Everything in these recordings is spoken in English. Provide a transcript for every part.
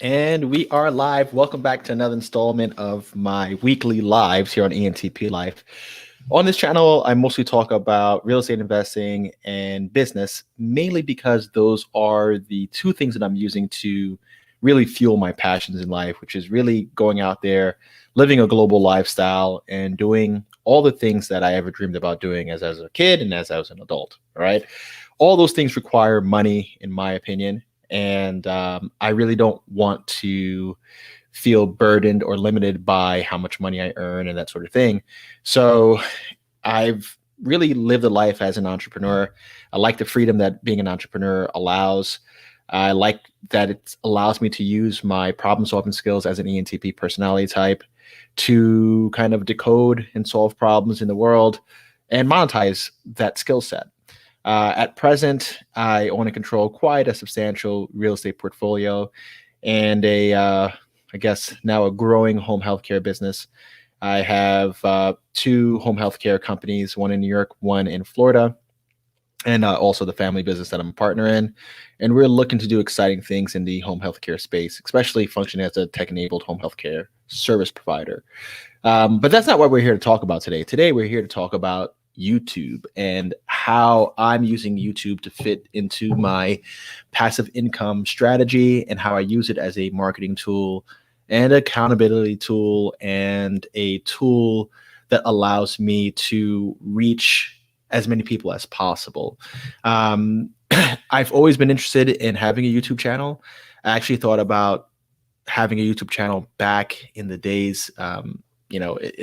And we are live. Welcome back to another installment of my weekly lives here on Entp Life. On this channel, I mostly talk about real estate investing and business, mainly because those are the two things that I'm using to really fuel my passions in life, which is really going out there, living a global lifestyle, and doing all the things that I ever dreamed about doing as a kid and as I was an adult. All right. All those things require money, in my opinion. And I really don't want to feel burdened or limited by how much money I earn and that sort of thing. So I've really lived a life as an entrepreneur. I like the freedom that being an entrepreneur allows. I like that it allows me to use my problem solving skills as an ENTP personality type to kind of decode and solve problems in the world and monetize that skill set. At present, I own and control quite a substantial real estate portfolio and I guess now a growing home healthcare business. I have two home healthcare companies, one in New York, one in Florida, and also the family business that I'm a partner in. And we're looking to do exciting things in the home healthcare space, especially functioning as a tech-enabled home healthcare service provider. But that's not what we're here to talk about today. Today, we're here to talk about YouTube and how I'm using YouTube to fit into my passive income strategy and how I use it as a marketing tool and accountability tool and a tool that allows me to reach as many people as possible. I've always been interested in having a YouTube channel. I actually thought about having a YouTube channel back in the days, in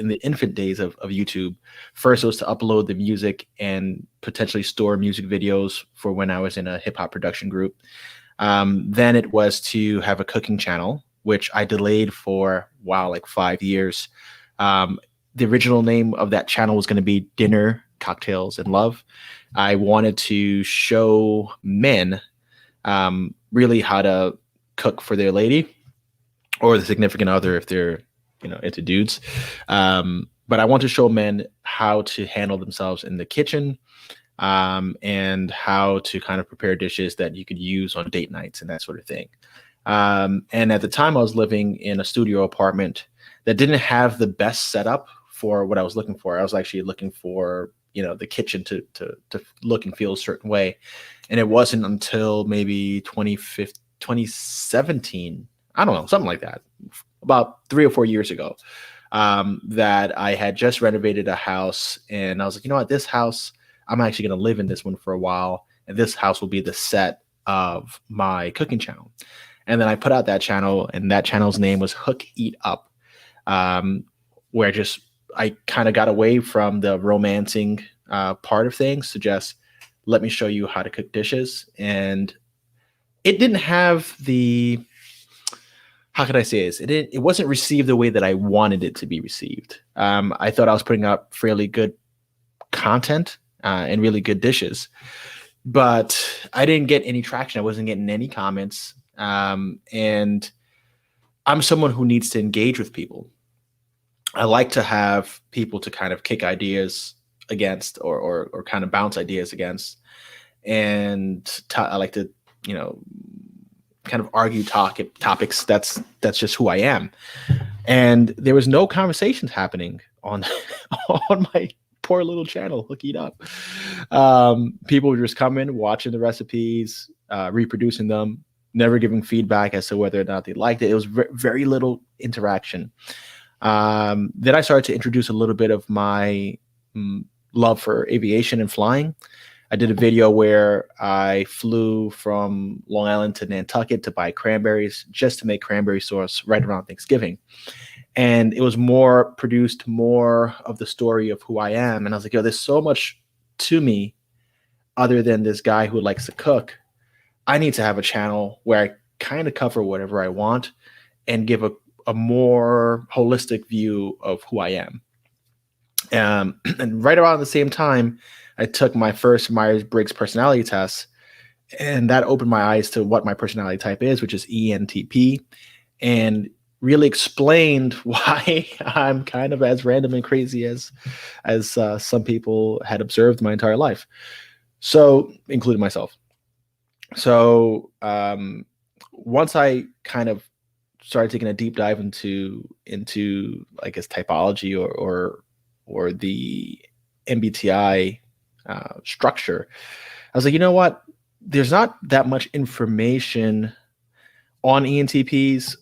the infant days of YouTube. First, it was to upload the music and potentially store music videos for when I was in a hip hop production group. Then it was to have a cooking channel, which I delayed for, like 5 years. The original name of that channel was going to be Dinner, Cocktails, and Love. I wanted to show men really how to cook for their lady or the significant other if they're into dudes. But I want to show men how to handle themselves in the kitchen and how to kind of prepare dishes that you could use on date nights and that sort of thing. And at the time I was living in a studio apartment that didn't have the best setup for what I was looking for. I was actually looking for, the kitchen to look and feel a certain way. And it wasn't until maybe 2017, I don't know, something like that, about 3 or 4 years ago, that I had just renovated a house. And I was like, you know what, this house, I'm actually going to live in this one for a while. And this house will be the set of my cooking channel. And then I put out that channel, and that channel's name was Hook Eat Up, where I kind of got away from the romancing part of things to just let me show you how to cook dishes. And it didn't have the, how could I say this? It wasn't received the way that I wanted it to be received. I thought I was putting up fairly good content and really good dishes, but I didn't get any traction. I wasn't getting any comments. And I'm someone who needs to engage with people. I like to have people to kind of kick ideas against or kind of bounce ideas against. And I like to, kind of argue topics. That's just who I am. And there was no conversations happening on on my poor little channel, Hook It Up. People would just come in, watching the recipes, reproducing them, never giving feedback as to whether or not they liked it. It was very little interaction. Then I started to introduce a little bit of my love for aviation and flying. I did a video where I flew from Long Island to Nantucket to buy cranberries just to make cranberry sauce right around Thanksgiving. And it was produced more of the story of who I am. And I was like, there's so much to me other than this guy who likes to cook. I need to have a channel where I kind of cover whatever I want and give a more holistic view of who I am. And right around the same time, I took my first Myers-Briggs personality test, and that opened my eyes to what my personality type is, which is ENTP, and really explained why I'm kind of as random and crazy as some people had observed my entire life. So, including myself. So once I kind of started taking a deep dive into I guess typology or the MBTI structure, I was like, you know what? There's not that much information on ENTPs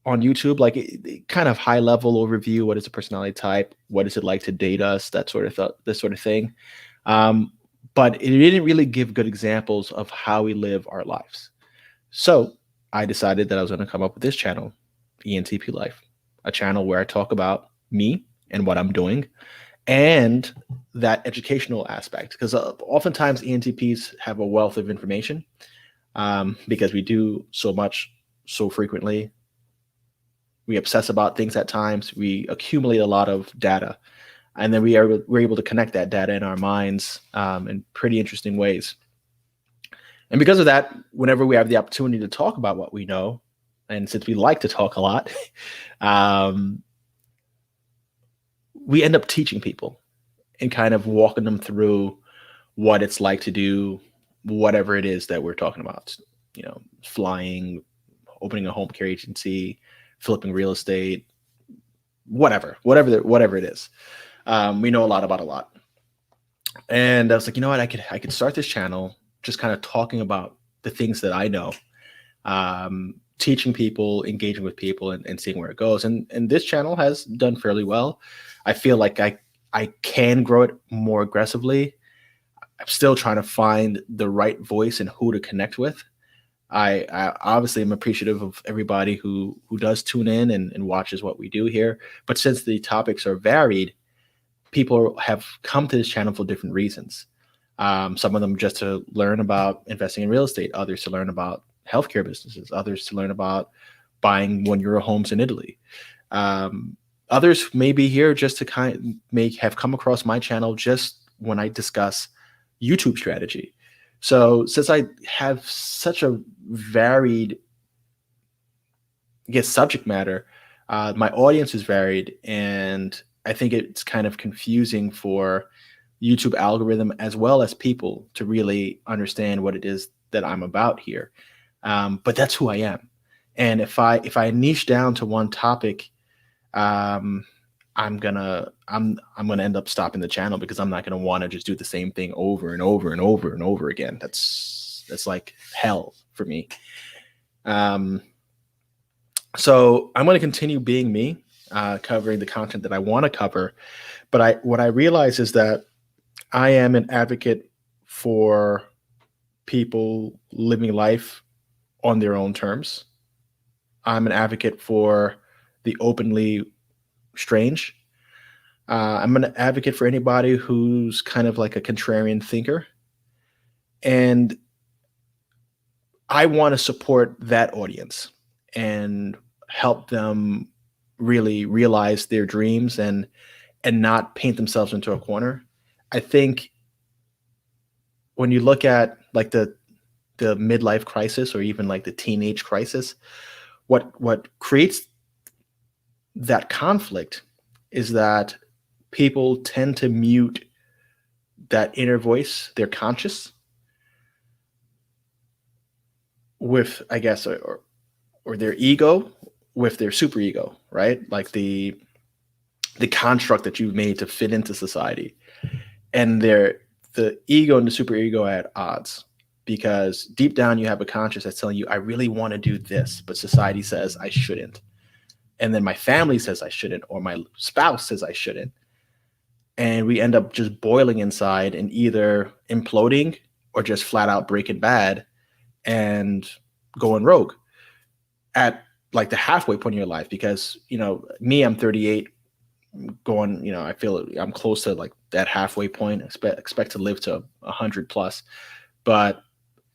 on YouTube, like kind of high level overview. What is a personality type? What is it like to date us? That sort of this sort of thing. But it didn't really give good examples of how we live our lives. So I decided that I was going to come up with this channel, ENTP Life, a channel where I talk about me and what I'm doing and that educational aspect. Because oftentimes ENTPs have a wealth of information because we do so much so frequently. We obsess about things at times. We accumulate a lot of data, and then we're able to connect that data in our minds in pretty interesting ways. And because of that, whenever we have the opportunity to talk about what we know, and since we like to talk a lot, we end up teaching people and kind of walking them through what it's like to do whatever it is that we're talking about. You know, flying, opening a home care agency, flipping real estate, whatever it is. We know a lot about a lot. And I was like, you know what, I could start this channel just kind of talking about the things that I know, teaching people, engaging with people, and seeing where it goes. And this channel has done fairly well. I feel like I can grow it more aggressively. I'm still trying to find the right voice and who to connect with. I obviously am appreciative of everybody who does tune in and watches what we do here. But since the topics are varied, people have come to this channel for different reasons. Some of them just to learn about investing in real estate, others to learn about healthcare businesses, others to learn about buying €1 homes in Italy. Others may be here just to may have come across my channel just when I discuss YouTube strategy. So since I have such a varied, I guess, subject matter, my audience is varied, and I think it's kind of confusing for YouTube algorithm as well as people to really understand what it is that I'm about here. But that's who I am. And if I niche down to one topic, I'm gonna end up stopping the channel because I'm not gonna want to just do the same thing over and over and over and over again. That's like hell for me. So I'm going to continue being me, covering the content that I want to cover. But what I realize is that I am an advocate for people living life on their own terms. I'm an advocate for the openly strange. I'm an advocate for anybody who's kind of like a contrarian thinker. And I want to support that audience and help them really realize their dreams and not paint themselves into a corner. I think when you look at like the midlife crisis or even like the teenage crisis, what creates that conflict is that people tend to mute that inner voice, their conscious, with, I guess, or their ego with their superego, right? Like the construct that you've made to fit into society. And the ego and the superego are at odds because deep down you have a conscious that's telling you, I really want to do this, but society says I shouldn't. And then my family says I shouldn't, or my spouse says I shouldn't. And we end up just boiling inside and either imploding or just flat out breaking bad and going rogue at like the halfway point in your life. Because, you know, me, I'm 38 going, you know, I feel I'm close to like that halfway point. Expect to live to 100 plus. But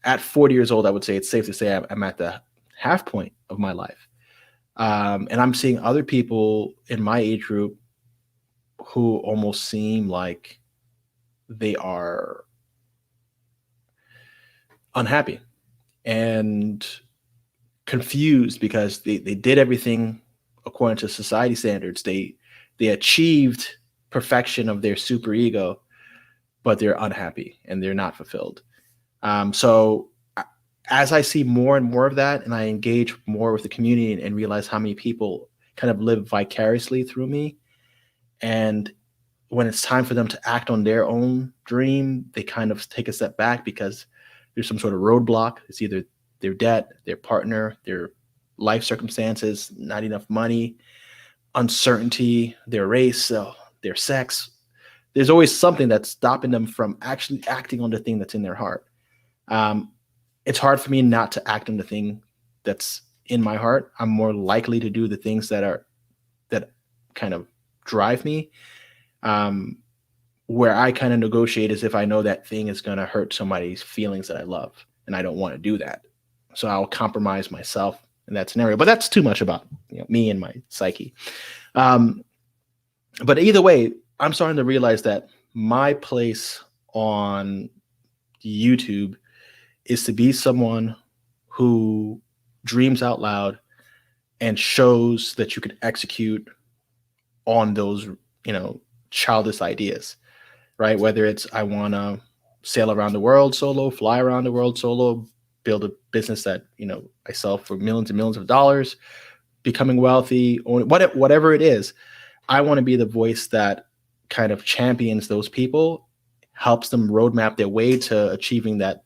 at 40 years old, I would say it's safe to say I'm at the half point of my life. And I'm seeing other people in my age group who almost seem like they are unhappy and confused because they did everything according to society standards. They achieved perfection of their superego, but they're unhappy and they're not fulfilled. So as I see more and more of that, and I engage more with the community and realize how many people kind of live vicariously through me, and when it's time for them to act on their own dream, they kind of take a step back because there's some sort of roadblock. It's either their debt, their partner, their life circumstances, not enough money, uncertainty, their race, their sex. There's always something that's stopping them from actually acting on the thing that's in their heart. Um, it's hard for me not to act on the thing that's in my heart. I'm more likely to do the things that kind of drive me. Where I kind of negotiate is if I know that thing is going to hurt somebody's feelings that I love, and I don't want to do that. So I'll compromise myself in that scenario. But that's too much about me and my psyche. But either way, I'm starting to realize that my place on YouTube is to be someone who dreams out loud and shows that you can execute on those, childish ideas, right? Whether it's I want to sail around the world solo, fly around the world solo, build a business that, I sell for millions and millions of dollars, becoming wealthy, or whatever it is. I want to be the voice that kind of champions those people, helps them roadmap their way to achieving that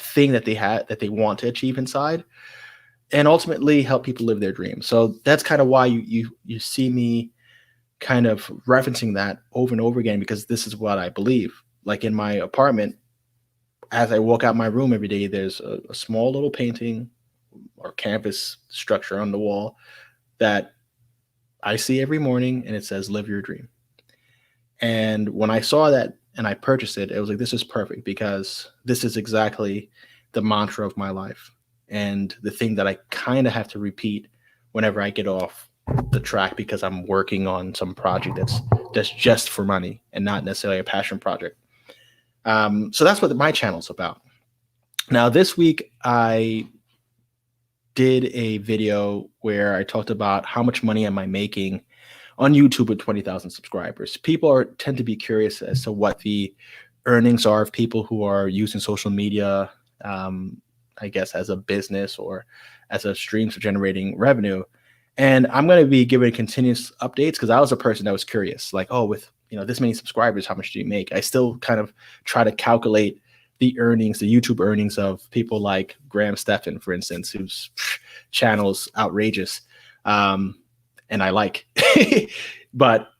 thing that they want to achieve inside, and ultimately help people live their dreams. So that's kind of why you see me kind of referencing that over and over again, because this is what I believe. Like in my apartment, as I walk out my room every day, there's a small little painting or canvas structure on the wall that I see every morning, and it says, "Live your dream." And when I saw that and I purchased it, it was like, this is perfect, because this is exactly the mantra of my life and the thing that I kind of have to repeat whenever I get off the track, because I'm working on some project that's just for money and not necessarily a passion project. So that's what my channel's about. Now, this week I did a video where I talked about how much money am I making on YouTube with 20,000 subscribers. People tend to be curious as to what the earnings are of people who are using social media, I guess, as a business or as a stream for generating revenue. And I'm going to be giving continuous updates, because I was a person that was curious, like, oh, with this many subscribers, how much do you make? I still kind of try to calculate the earnings, the YouTube earnings of people like Graham Stephan, for instance, whose channel's outrageous. And I like, but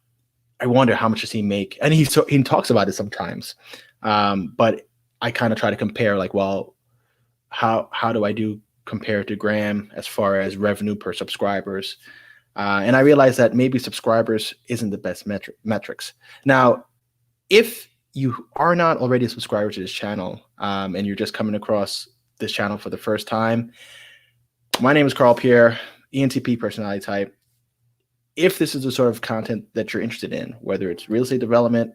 I wonder how much does he make? And he talks about it sometimes. But I kind of try to compare, like, well, how do I do compared to Graham as far as revenue per subscribers? And I realized that maybe subscribers isn't the best metrics. Now, if you are not already a subscriber to this channel, and you're just coming across this channel for the first time, my name is Carl Pierre, ENTP personality type. If this is the sort of content that you're interested in, whether it's real estate development,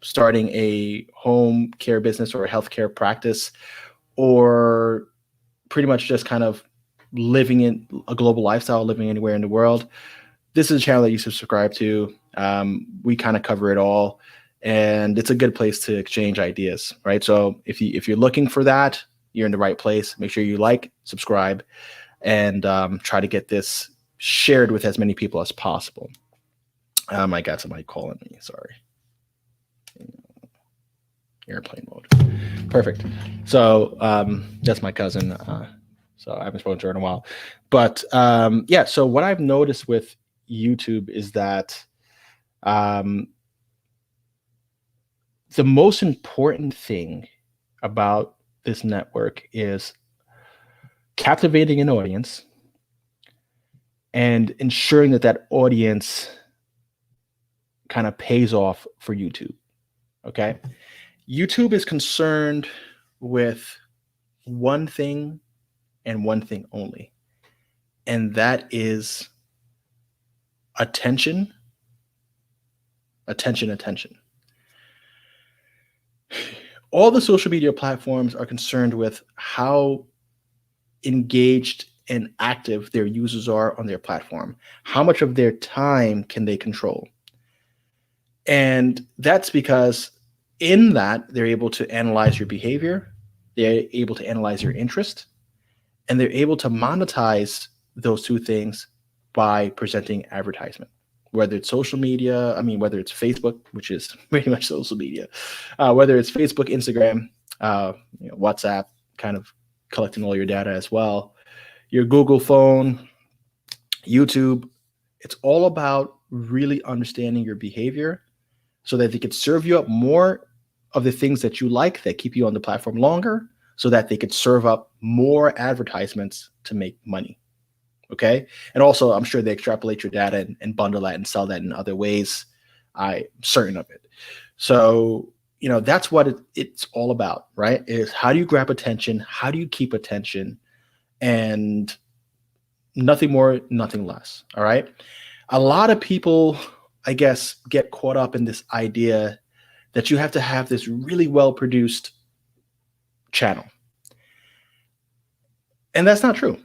starting a home care business or a healthcare practice, or pretty much just kind of living in a global lifestyle, living anywhere in the world, this is a channel that you subscribe to. We kind of cover it all, and it's a good place to exchange ideas, right? So if you're looking for that, you're in the right place. Make sure you like, subscribe, and try to get this shared with as many people as possible. I got somebody calling me, sorry. Airplane mode. Perfect. So that's my cousin. So I haven't spoken to her in a while. But yeah, so what I've noticed with YouTube is that the most important thing about this network is captivating an audience and ensuring that audience kind of pays off for YouTube. Okay. YouTube is concerned with one thing and one thing only, and that is attention, attention, attention. All the social media platforms are concerned with how engaged and active their users are on their platform. How much of their time can they control? And that's because In that, they're able to analyze your behavior, they're able to analyze your interest, and they're able to monetize those two things by presenting advertisement. Whether it's social media, whether it's Facebook, which is pretty much social media, whether it's Facebook, Instagram, WhatsApp, kind of collecting all your data as well, your Google phone, YouTube. It's all about really understanding your behavior so that they could serve you up more of the things that you like that keep you on the platform longer, so that they could serve up more advertisements to make money. Okay. And also, I'm sure they extrapolate your data and bundle that and sell that in other ways. I'm certain of it. So, that's what it's all about, right? Is how do you grab attention? How do you keep attention? And nothing more, nothing less. All right. A lot of people, I guess, get caught up in this idea that you have to have this really well produced channel. And that's not true,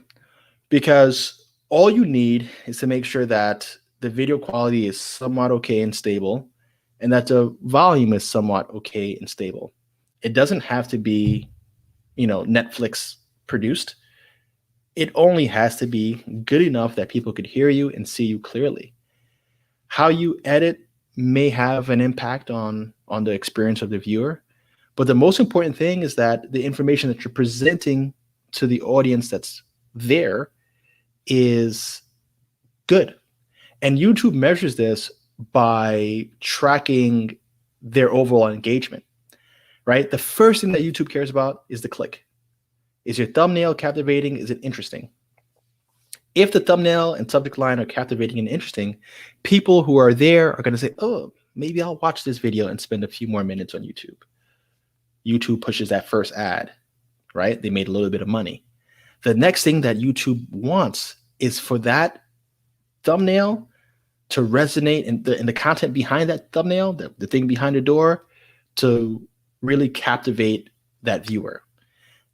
because all you need is to make sure that the video quality is somewhat okay and stable, and that the volume is somewhat okay and stable. It doesn't have to be, Netflix produced. It only has to be good enough that people could hear you and see you clearly. How you edit may have an impact on the experience of the viewer, but the most important thing is that the information that you're presenting to the audience that's there is good. And YouTube measures this by tracking their overall engagement, right? The first thing that YouTube cares about is the click. Is your thumbnail captivating? Is it interesting? If the thumbnail and subject line are captivating and interesting, people who are there are going to say, oh, maybe I'll watch this video and spend a few more minutes on YouTube. YouTube pushes that first ad, right? They made a little bit of money. The next thing that YouTube wants is for that thumbnail to resonate, and the content behind that thumbnail, the thing behind the door, to really captivate that viewer.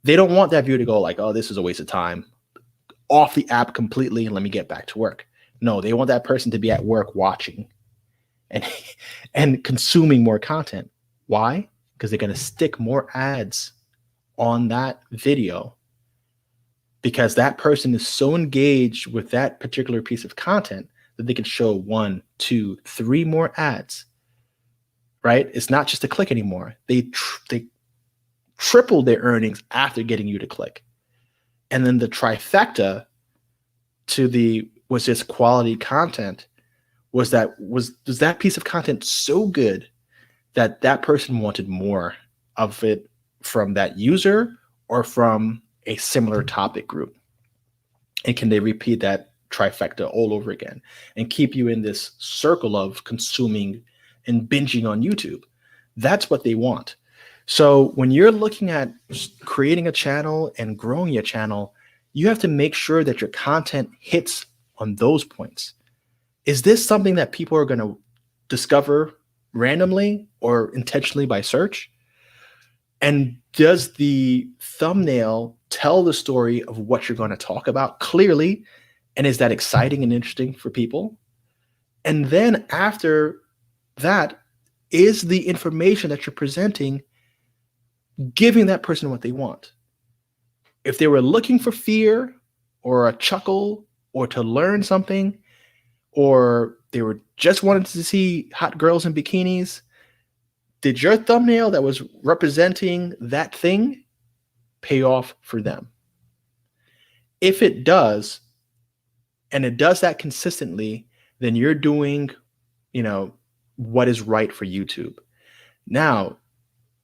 They don't want that viewer to go like, oh, this is a waste of time, off the app completely and let me get back to work. No, they want that person to be at work watching and consuming more content. Why? Because they're going to stick more ads on that video, because that person is so engaged with that particular piece of content that they can show 1, 2, 3 more ads, right? It's not just a click anymore. They triple their earnings after getting you to click. And then the trifecta was this quality content, was that piece of content so good that that person wanted more of it from that user or from a similar topic group. And can they repeat that trifecta all over again and keep you in this circle of consuming and binging on YouTube? That's what they want. So when you're looking at creating a channel and growing your channel, you have to make sure that your content hits on those points. Is this something that people are going to discover randomly or intentionally by search? And does the thumbnail tell the story of what you're going to talk about clearly? And is that exciting and interesting for people? And then after that, is the information that you're presenting giving that person what they want? If they were looking for fear or a chuckle or to learn something, or they were just wanted to see hot girls in bikinis, did your thumbnail that was representing that thing pay off for them? If it does, and it does that consistently, then you're doing, what is right for YouTube. Now,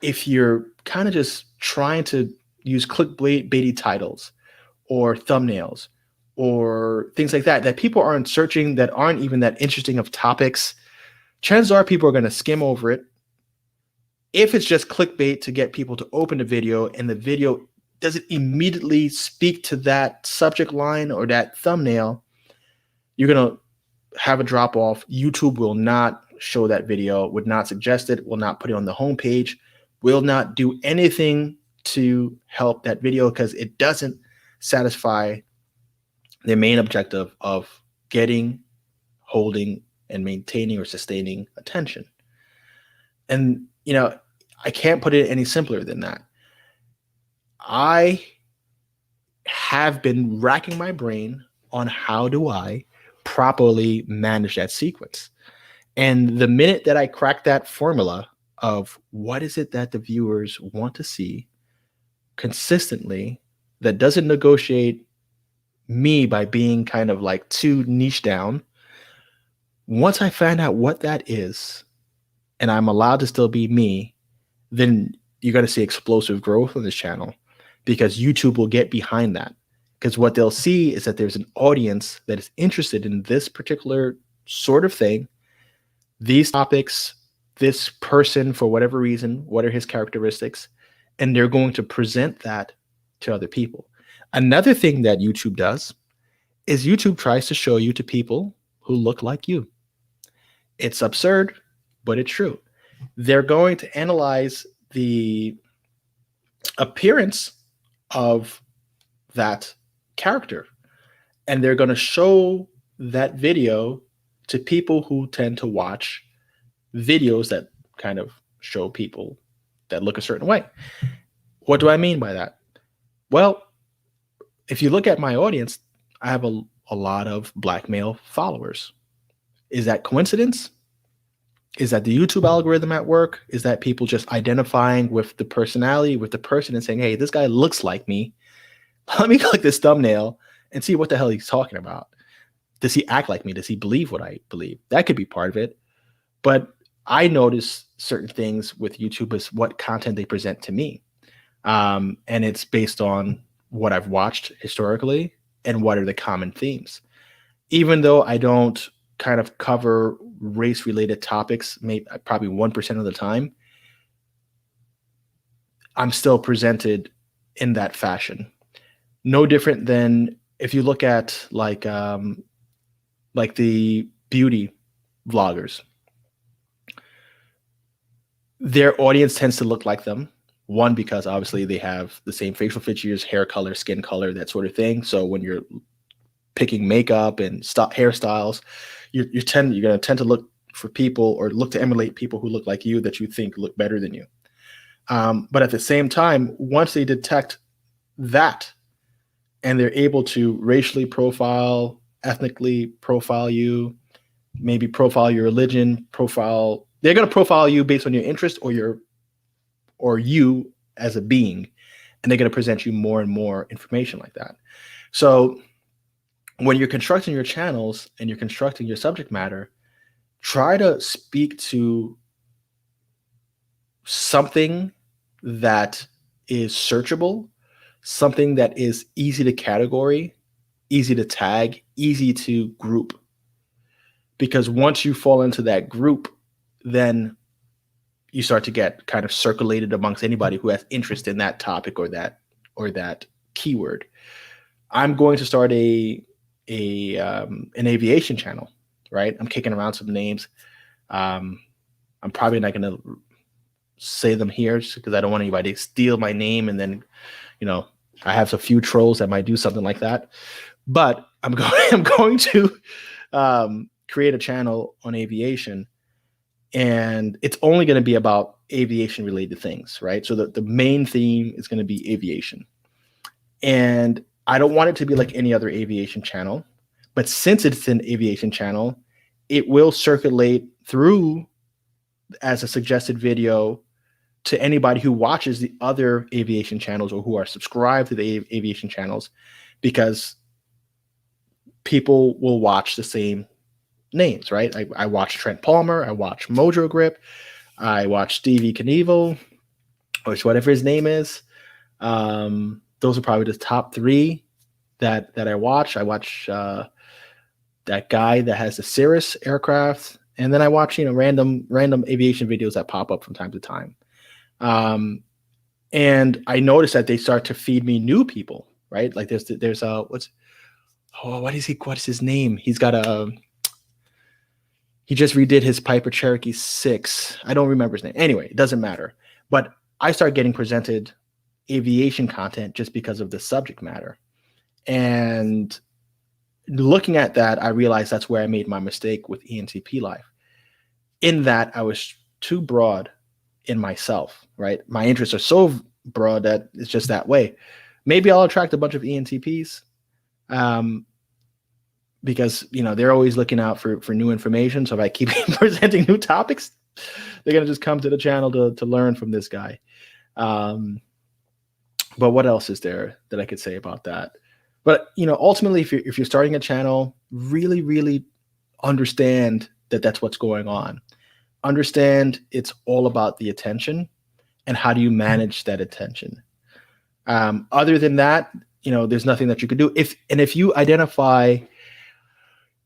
if you're kind of just trying to use clickbaity titles or thumbnails or things like that people aren't searching, that aren't even that interesting of topics, chances are people are going to skim over it. If it's just clickbait to get people to open the video and the video doesn't immediately speak to that subject line or that thumbnail, you're going to have a drop off. YouTube will not show that video, would not suggest it, will not put it on the homepage, will not do anything to help that video because it doesn't satisfy the main objective of getting, holding, and maintaining or sustaining attention. And, I can't put it any simpler than that. I have been racking my brain on how do I properly manage that sequence. And the minute that I crack that formula of what is it that the viewers want to see consistently, that doesn't negotiate me by being kind of like too niche down, once I find out what that is and I'm allowed to still be me, then you're going to see explosive growth on this channel because YouTube will get behind that. Because what they'll see is that there's an audience that is interested in this particular sort of thing, these topics, this person, for whatever reason, what are his characteristics, and they're going to present that to other people. Another thing that YouTube does is YouTube tries to show you to people who look like you. It's absurd, but it's true. They're going to analyze the appearance of that character, and they're going to show that video to people who tend to watch videos that kind of show people that look a certain way. What do I mean by that? Well, if you look at my audience, I have a lot of Black male followers. Is that coincidence? Is that the YouTube algorithm at work? Is that people just identifying with the personality, with the person, and saying, hey, this guy looks like me. Let me click this thumbnail and see what the hell he's talking about. Does he act like me? Does he believe what I believe? That could be part of it. But I notice certain things with YouTube as what content they present to me. And it's based on what I've watched historically and what are the common themes. Even though I don't kind of cover race-related topics, maybe probably 1% of the time, I'm still presented in that fashion. No different than if you look at like the beauty vloggers. Their audience tends to look like them. One, because obviously they have the same facial features, hair color, skin color, that sort of thing. So when you're picking makeup and hairstyles, you're going to tend to look for people or look to emulate people who look like you that you think look better than you. But at the same time, once they detect that and they're able to racially profile, ethnically profile you, maybe profile your religion, they're going to profile you based on your interest or you as a being, and they're going to present you more and more information like that. So when you're constructing your channels and you're constructing your subject matter, try to speak to something that is searchable, something that is easy to category, easy to tag, easy to group. Because once you fall into that group, then you start to get kind of circulated amongst anybody who has interest in that topic or that keyword. I'm going to start an aviation channel, right? I'm kicking around some names. I'm probably not going to say them here just because I don't want anybody to steal my name, and then, I have a few trolls that might do something like that. But I'm going to create a channel on aviation, and it's only going to be about aviation related things, right? So the main theme is going to be aviation. And I don't want it to be like any other aviation channel, but since it's an aviation channel, it will circulate through as a suggested video to anybody who watches the other aviation channels or who are subscribed to the aviation channels, because people will watch the same names, right? I watch Trent Palmer, I watch Mojo Grip, I watch Stevie Knievel, or whatever his name is. Those are probably the top three that I watch. I watch that guy that has the Cirrus aircraft, and then I watch random aviation videos that pop up from time to time. And I notice that they start to feed me new people, right? Like there's what is his name? He just redid his Piper Cherokee 6. I don't remember his name. Anyway, it doesn't matter. But I start getting presented aviation content just because of the subject matter. And looking at that, I realized that's where I made my mistake with ENTP Life. In that I was too broad in myself, right? My interests are so broad that it's just that way. Maybe I'll attract a bunch of ENTPs, because they're always looking out for new information. So if I keep presenting new topics, they're gonna just come to the channel to learn from this guy. But what else is there that I could say about that? But ultimately, if you're starting a channel, really, really understand that that's what's going on. Understand it's all about the attention and how do you manage that attention. Other than that, there's nothing that you could do. If you identify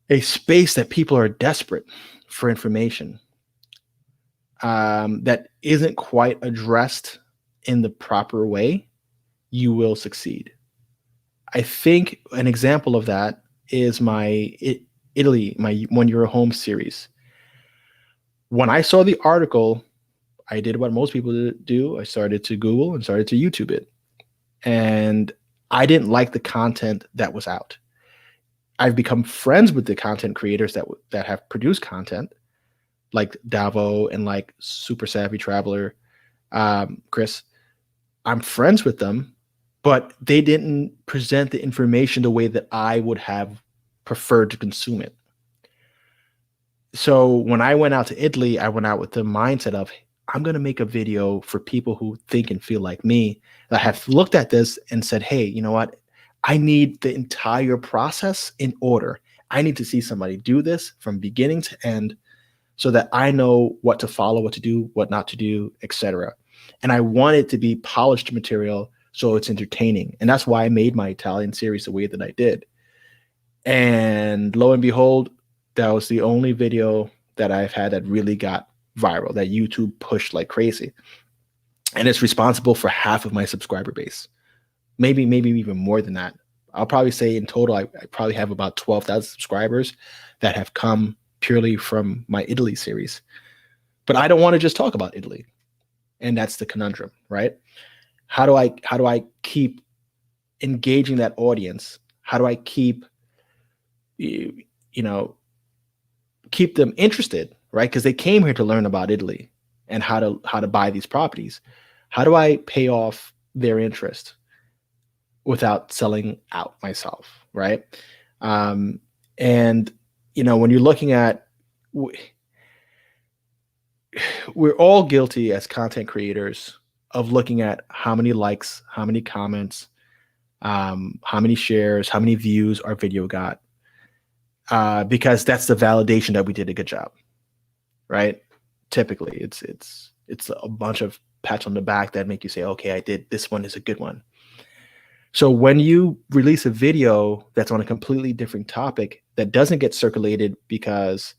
a space that people are desperate for information, that isn't quite addressed in the proper way, you will succeed. I think an example of that is my Italy, my When You're Home series. When I saw the article, I did what most people do. I started to Google and started to YouTube it. And I didn't like the content that was out. I've become friends with the content creators that have produced content, like Davo and like Super Savvy Traveler, Chris. I'm friends with them, but they didn't present the information the way that I would have preferred to consume it. So when I went out to Italy, I went out with the mindset of, I'm going to make a video for people who think and feel like me, that have looked at this and said, hey, you know what? I need the entire process in order. I need to see somebody do this from beginning to end so that I know what to follow, what to do, what not to do, etc. And I want it to be polished material so it's entertaining. And that's why I made my Italian series the way that I did. And lo and behold, that was the only video that I've had that really got viral, that YouTube pushed like crazy. And it's responsible for half of my subscriber base. Maybe even more than that. I'll probably say in total, I probably have about 12,000 subscribers that have come purely from my Italy series. But I don't want to just talk about Italy. And that's the conundrum, right? How do I keep engaging that audience? How do I keep keep them interested, right? Because they came here to learn about Italy and how to buy these properties. How do I pay off their interest without selling out myself, right? And when you're looking at, we're all guilty as content creators of looking at how many likes, how many comments, how many shares, how many views our video got, because that's the validation that we did a good job, right? Typically, it's a bunch of pats on the back that make you say, okay, I did, this one is a good one. So when you release a video that's on a completely different topic that doesn't get circulated because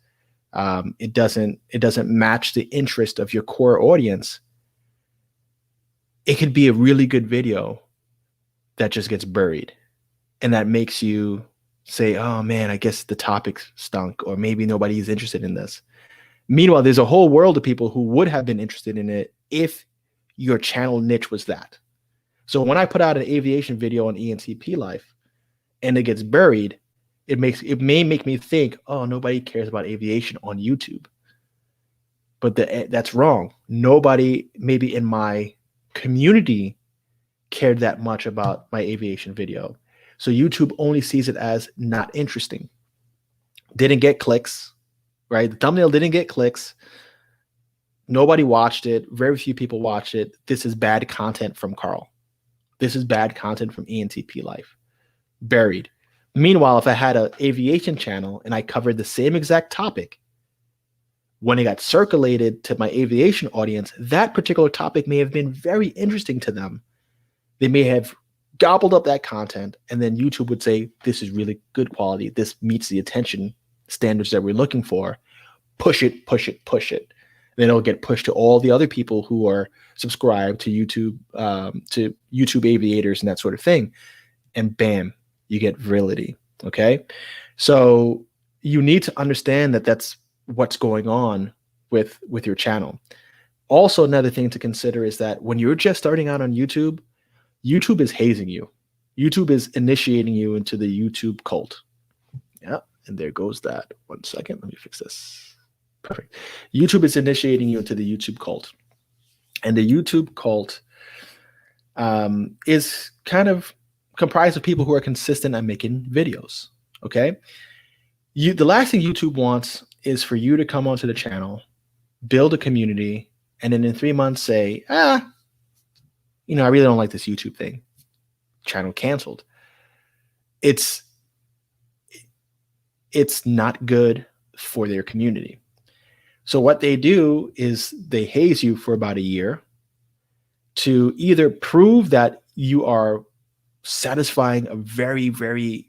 it doesn't match the interest of your core audience, it could be a really good video that just gets buried, and that makes you say, oh man, I guess the topic stunk, or maybe nobody's interested in this. Meanwhile, there's a whole world of people who would have been interested in it if your channel niche was that. So when I put out an aviation video on ENTP Life and it gets buried, it may make me think, oh, nobody cares about aviation on YouTube. But that's wrong. Nobody, maybe in my community, cared that much about my aviation video. So YouTube only sees it as not interesting. Didn't get clicks, right? The thumbnail didn't get clicks. Nobody watched it. Very few people watched it. This is bad content from Carl. This is bad content from ENTP Life. Buried. Meanwhile, if I had an aviation channel and I covered the same exact topic, when it got circulated to my aviation audience, that particular topic may have been very interesting to them. They may have gobbled up that content, and then YouTube would say, this is really good quality. This meets the attention standards that we're looking for. Push it, push it, push it. Then it'll get pushed to all the other people who are subscribed to YouTube aviators and that sort of thing. And bam, you get virility. Okay. So you need to understand that that's what's going on with your channel. Also, another thing to consider is that when you're just starting out on YouTube, YouTube is hazing you. YouTube is initiating you into the YouTube cult. Yeah. And there goes that. 1 second. Let me fix this. Perfect. YouTube is initiating you into the YouTube cult. And the YouTube cult is kind of comprised of people who are consistent at making videos. Okay. The last thing YouTube wants is for you to come onto the channel, build a community, and then in 3 months say, I really don't like this YouTube thing. Channel canceled. It's not good for their community. So what they do is they haze you for about a year to either prove that you are satisfying a very, very,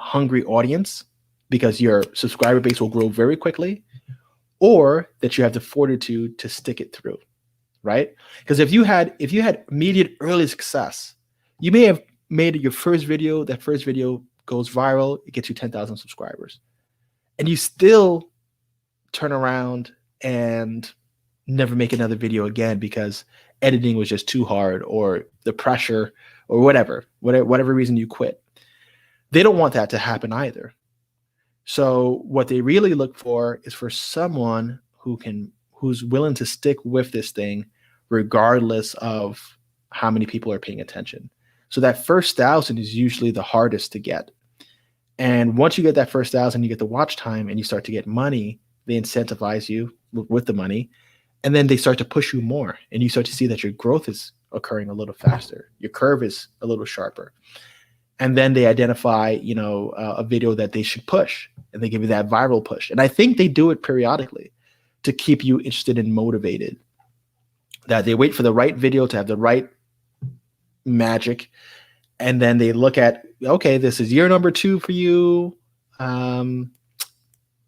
hungry audience, because your subscriber base will grow very quickly, or that you have the fortitude to stick it through, right? Because if you had immediate early success, you may have made your first video, that first video goes viral, it gets you 10,000 subscribers, and you still turn around and never make another video again because editing was just too hard, or the pressure, or whatever reason you quit. They don't want that to happen either. So what they really look for is for someone who's willing to stick with this thing regardless of how many people are paying attention. So that first 1,000 is usually the hardest to get. And once you get that first 1,000, you get the watch time and you start to get money. They incentivize you with the money, and then they start to push you more, and you start to see that your growth is occurring a little faster. Your curve is a little sharper. And then they identify, a video that they should push, and they give you that viral push. And I think they do it periodically to keep you interested and motivated, that they wait for the right video to have the right magic. And then they look at, okay, this is year number 2 for you.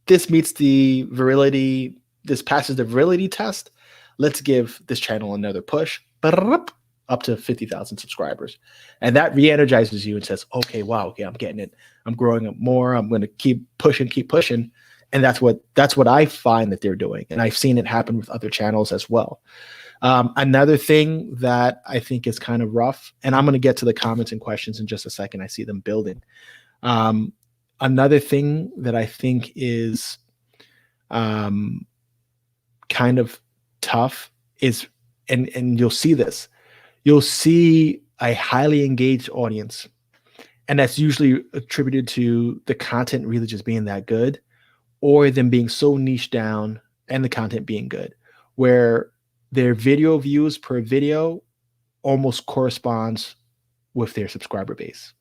This meets the virility. This passes the virility test. Let's give this channel another push. Up to 50,000 subscribers. And that re-energizes you and says, okay, wow, okay, I'm getting it. I'm growing up more. I'm going to keep pushing. And that's what I find that they're doing. And I've seen it happen with other channels as well. Another thing that I think is kind of rough, and I'm going to get to the comments and questions in just a second. I see them building. Another thing that I think is kind of tough is, and you'll see this, you'll see a highly engaged audience, and that's usually attributed to the content really just being that good, or them being so niche down and the content being good, where their video views per video almost corresponds with their subscriber base.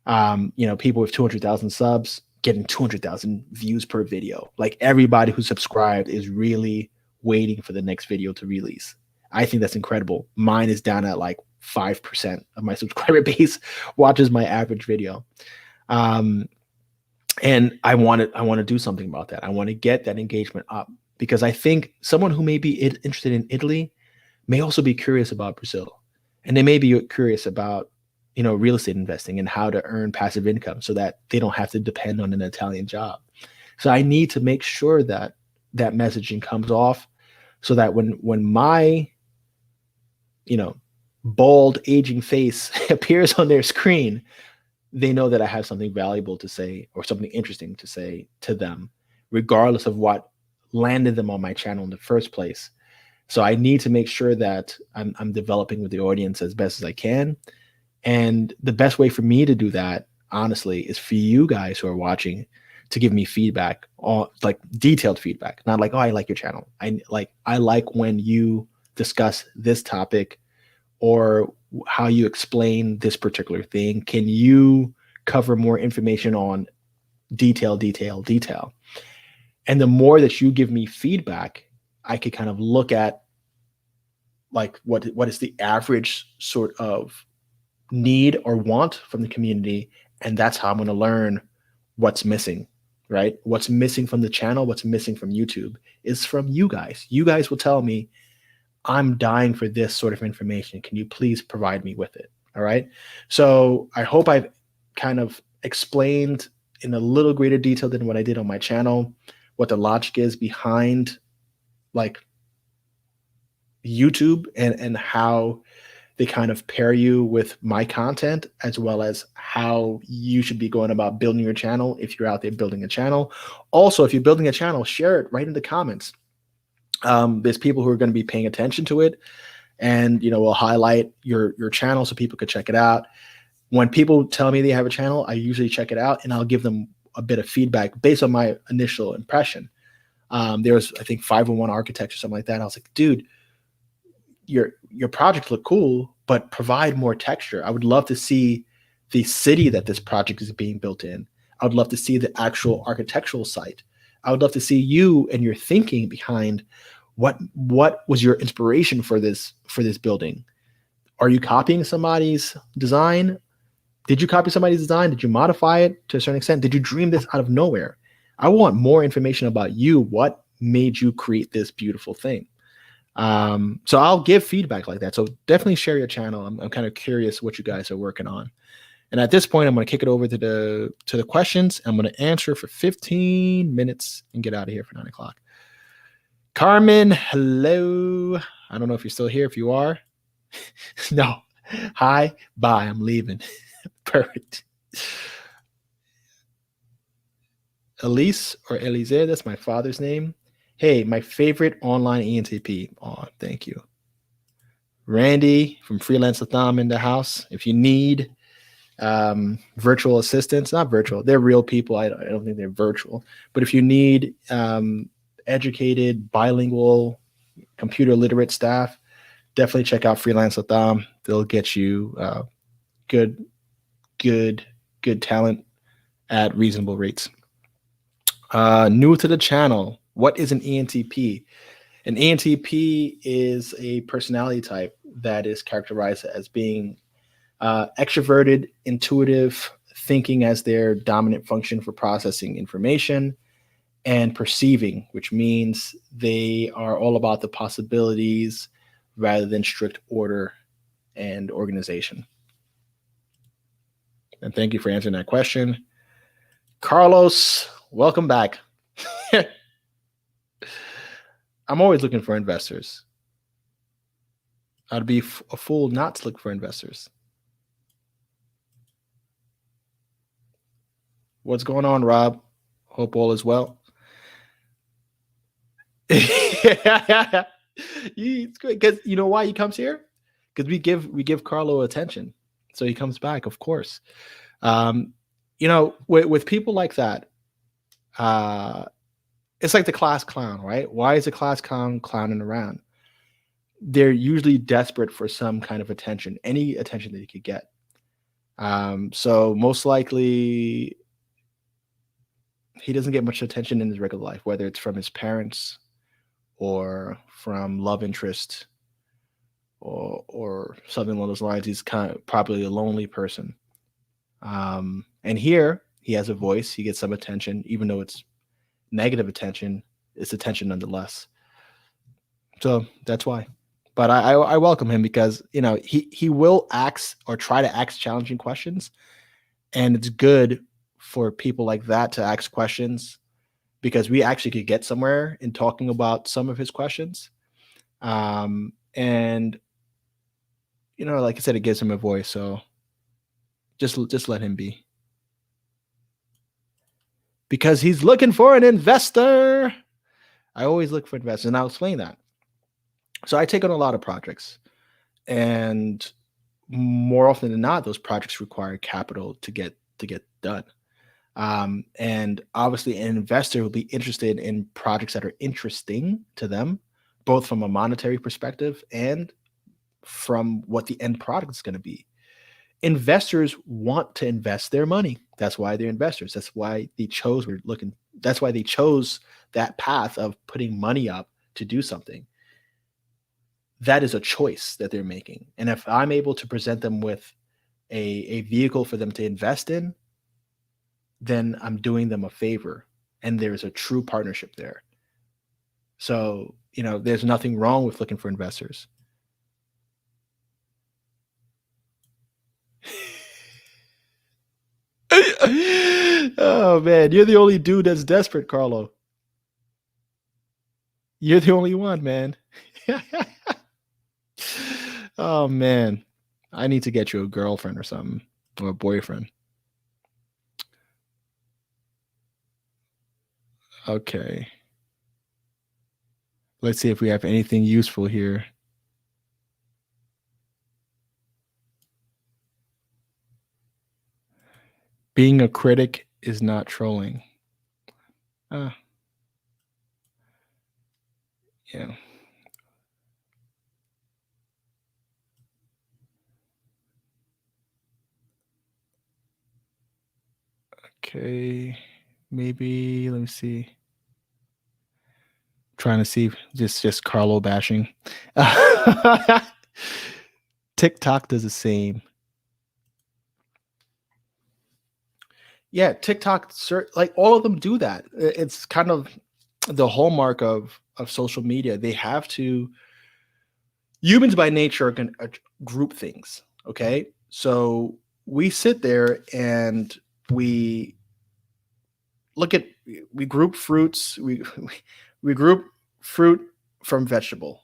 People with 200,000 subs getting 200,000 views per video. Like, everybody who's subscribed is really waiting for the next video to release. I think that's incredible. Mine is down at like 5% of my subscriber base watches my average video. And I want to do something about that. I want to get that engagement up, because I think someone who may be interested in Italy may also be curious about Brazil, and they may be curious about, real estate investing and how to earn passive income so that they don't have to depend on an Italian job. So I need to make sure that that messaging comes off, so that when my, bald aging face appears on their screen, they know that I have something valuable to say, or something interesting to say to them, regardless of what landed them on my channel in the first place. So I need to make sure that I'm developing with the audience as best as I can. And the best way for me to do that, honestly, is for you guys who are watching to give me feedback, like detailed feedback, not like, oh, I like your channel. I like when you discuss this topic, or how you explain this particular thing. Can you cover more information on detail? And the more that you give me feedback, I could kind of look at like what is the average sort of need or want from the community, and that's how I'm going to learn what's missing, right? What's missing from the channel, what's missing from YouTube is from you guys. You guys will tell me, I'm dying for this sort of information. Can you please provide me with it? All right. So I hope I've kind of explained in a little greater detail than what I did on my channel, what the logic is behind like YouTube, and how they kind of pair you with my content, as well as how you should be going about building your channel if you're out there building a channel. Also, if you're building a channel, share it right in the comments. There's people who are going to be paying attention to it, and we'll highlight your channel so people could check it out. When people tell me they have a channel, I usually check it out and I'll give them a bit of feedback based on my initial impression. There was, I think, 501 architects or something like that. And I was like, dude, your project look cool, but provide more texture. I would love to see the city that this project is being built in. I would love to see the actual architectural site. I would love to see you and your thinking behind what was your inspiration for this building. Are you copying somebody's design? Did you copy somebody's design? Did you modify it to a certain extent? Did you dream this out of nowhere? I want more information about you. What made you create this beautiful thing? So I'll give feedback like that. So definitely share your channel. I'm kind of curious what you guys are working on. And at this point, I'm going to kick it over to the questions. I'm going to answer for 15 minutes and get out of here for 9 o'clock. Carmen, hello. I don't know if you're still here. If you are, no. Hi, bye. I'm leaving. Perfect. Elise or Elise, that's my father's name. Hey, my favorite online ENTP. Oh, thank you. Randy from Freelance Latham in the house. If you need virtual assistants, not virtual, they're real people. I don't think they're virtual. But if you need educated, bilingual, computer literate staff, definitely check out Freelance Latham. They'll get you good talent at reasonable rates. New to the channel, what is an ENTP? An ENTP is a personality type that is characterized as being extroverted, intuitive, thinking as their dominant function for processing information, and perceiving, which means they are all about the possibilities rather than strict order and organization. And thank you for answering that question. Carlos, welcome back. I'm always looking for investors. I'd be a fool not to look for investors. What's going on, Rob? Hope all is well. It's great because you know why he comes here? Because we give Carlo attention, so he comes back. Of course, with people like that, it's like the class clown, right? Why is the class clown clowning around? They're usually desperate for some kind of attention, any attention that he could get. So most likely, he doesn't get much attention in his regular life, whether it's from his parents or from love interest or something along those lines. He's kind of probably a lonely person. And here he has a voice. He gets some attention, even though it's negative attention. It's attention nonetheless. So that's why. But I welcome him because he will ask or try to ask challenging questions, and it's good for people like that to ask questions because we actually could get somewhere in talking about some of his questions. And like I said, it gives him a voice. So just let him be. Because he's looking for an investor. I always look for investors, and I'll explain that. So I take on a lot of projects, and more often than not, those projects require capital to get done. And obviously, an investor will be interested in projects that are interesting to them, both from a monetary perspective and from what the end product is going to be. Investors want to invest their money. That's why they're investors. That's why they chose that path of putting money up to do something. That is a choice that they're making. And if I'm able to present them with a vehicle for them to invest in, then I'm doing them a favor. And there's a true partnership there. So, there's nothing wrong with looking for investors. Oh man, you're the only dude that's desperate, Carlo. You're the only one, man. Oh man, I need to get you a girlfriend or something, or a boyfriend. Okay. Let's see if we have anything useful here. Being a critic is not trolling. Uh, yeah. Okay. Maybe let me see. Trying to see just Carlo bashing. TikTok does the same. Yeah, TikTok, like all of them do that. It's kind of the hallmark of social media. They have to. Humans by nature are going to group things. Okay, so we sit there and we look at we group fruits. We group fruit from vegetable.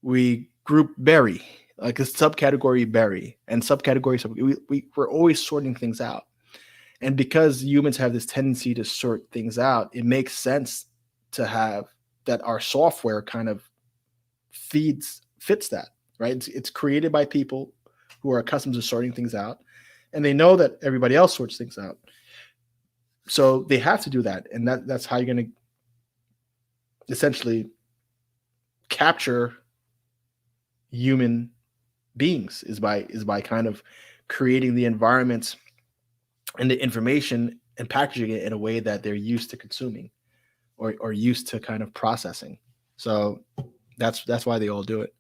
We group berry, like a subcategory berry and subcategory. We're always sorting things out. And because humans have this tendency to sort things out, it makes sense to have that our software kind of fits that, right? It's created by people who are accustomed to sorting things out, and they know that everybody else sorts things out. So they have to do that, and that's how you're going to essentially capture human beings is by kind of creating the environments and the information and packaging it in a way that they're used to consuming or used to kind of processing. So that's why they all do it.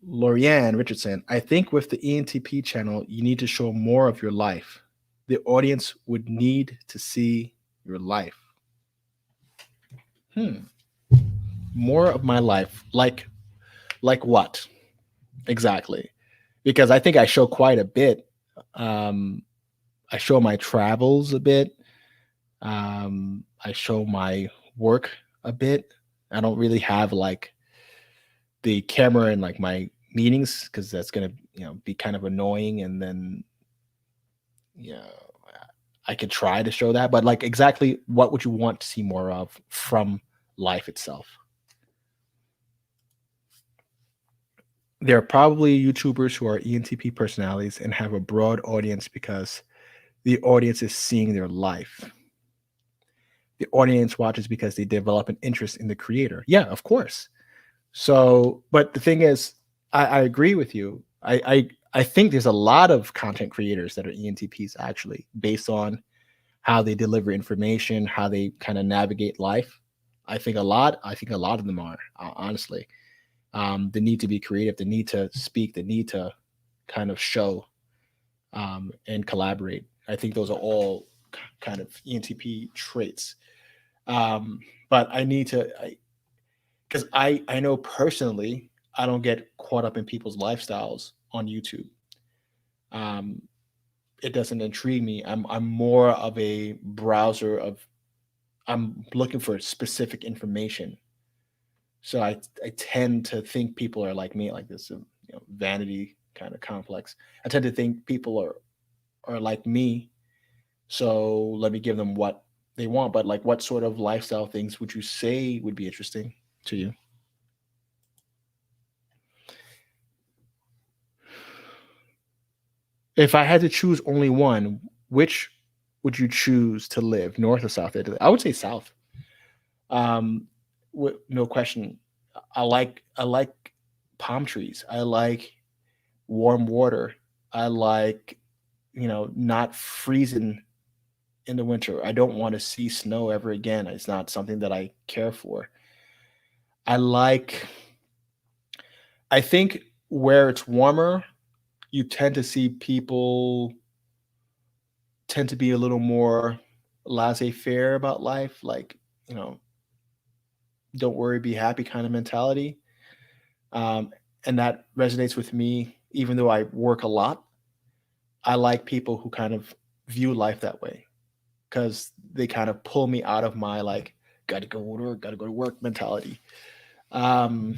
Lorianne Richardson, I think with the ENTP channel, you need to show more of your life. The audience would need to see your life. More of my life, like what exactly? Because I think I show quite a bit. Um, I show my travels a bit. I show my work a bit. I don't really have like the camera in like my meetings because that's gonna be kind of annoying. And then you know I could try to show that, but like exactly what would you want to see more of from life itself? There are probably YouTubers who are ENTP personalities and have a broad audience because the audience is seeing their life. The audience watches because they develop an interest in the creator. Yeah, of course. So, but the thing is, I agree with you. I think there's a lot of content creators that are ENTPs actually, based on how they deliver information, how they kind of navigate life. I think a lot of them are honestly. The need to be creative, the need to speak, the need to kind of show and collaborate. I think those are all kind of ENTP traits. Um, but I need to, because I know personally, I don't get caught up in people's lifestyles on YouTube. Um, it doesn't intrigue me. I'm more of a browser of I'm looking for specific information. So I tend to think people are like me, like this vanity kind of complex. I tend to think people are like me. So let me give them what they want. But like, what sort of lifestyle things would you say would be interesting to you? If I had to choose only one, which would you choose to live, North or South Italy? I would say South. Um, no question. I like palm trees. I like warm water. I like not freezing in the winter. I don't want to see snow ever again. It's not something that I care for. I like. I think where it's warmer, you tend to see people tend to be a little more laissez-faire about life, like, you know, don't worry, be happy kind of mentality. Um, and that resonates with me, even though I work a lot. I like people who kind of view life that way because they kind of pull me out of my like, gotta go to work mentality. Um,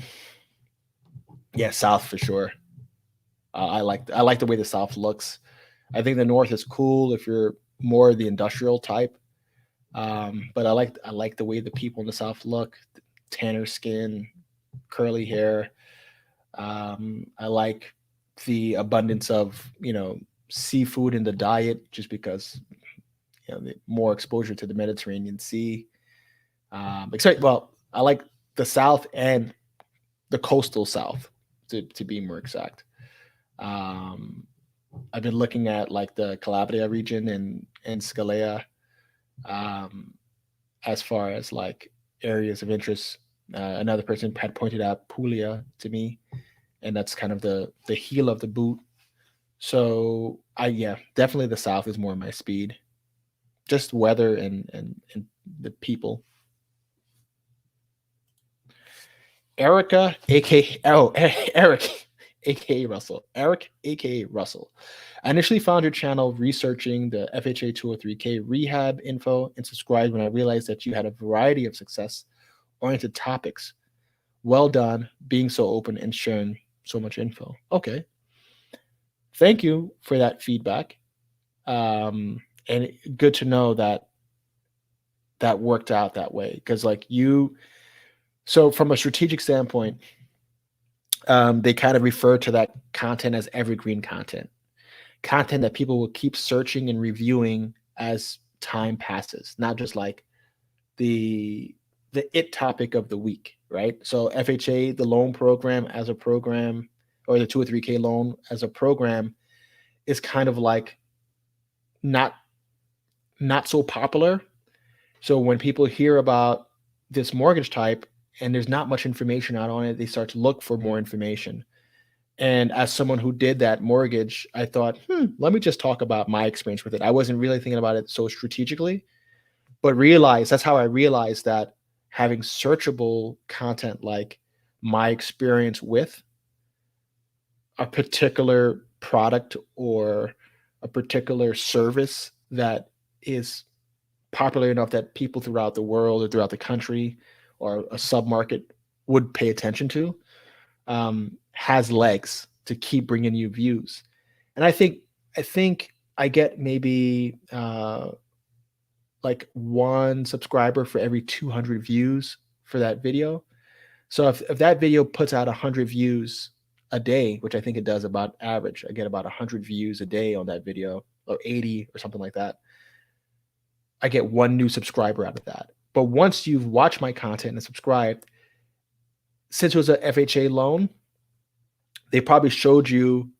yeah, South for sure. I like the way the South looks. I think the North is cool if you're more the industrial type. But I like the way the people in the South look, tanner skin, curly hair. I like the abundance of seafood in the diet, just because the more exposure to the Mediterranean Sea. Well, I like the South and the coastal South, to be more exact. Um, I've been looking at like the Calabria region and Scalea, um, as far as like areas of interest. Another person had pointed out Puglia to me, and that's kind of the heel of the boot. So I yeah, definitely the South is more my speed. Just weather and the people. Erica, aka Eric, aka Russell. Eric, aka Russell. I initially found your channel researching the FHA 203K rehab info and subscribed when I realized that you had a variety of success oriented topics. Well done being so open and sharing so much info. Okay. Thank you for that feedback. And good to know that that worked out that way. Because, like, so from a strategic standpoint, they kind of refer to that content as evergreen content that people will keep searching and reviewing as time passes, not just like the it topic of the week, right? So FHA, the loan program as a program, or the 2 or 3K loan as a program, is kind of like not not so popular. So when people hear about this mortgage type and there's not much information out on it, they start to look for more information. And as someone who did that mortgage, I thought, let me just talk about my experience with it. I wasn't really thinking about it so strategically, but that's how I realized that having searchable content like my experience with a particular product or a particular service that is popular enough that people throughout the world or throughout the country or a submarket would pay attention to, has legs to keep bringing you views. And I think I get maybe like one subscriber for every 200 views for that video. So if that video puts out 100 views a day, which I think it does about average, I get about 100 views a day on that video, or 80 or something like that. I get one new subscriber out of that. But once you've watched my content and subscribed, since it was a FHA loan, they probably showed you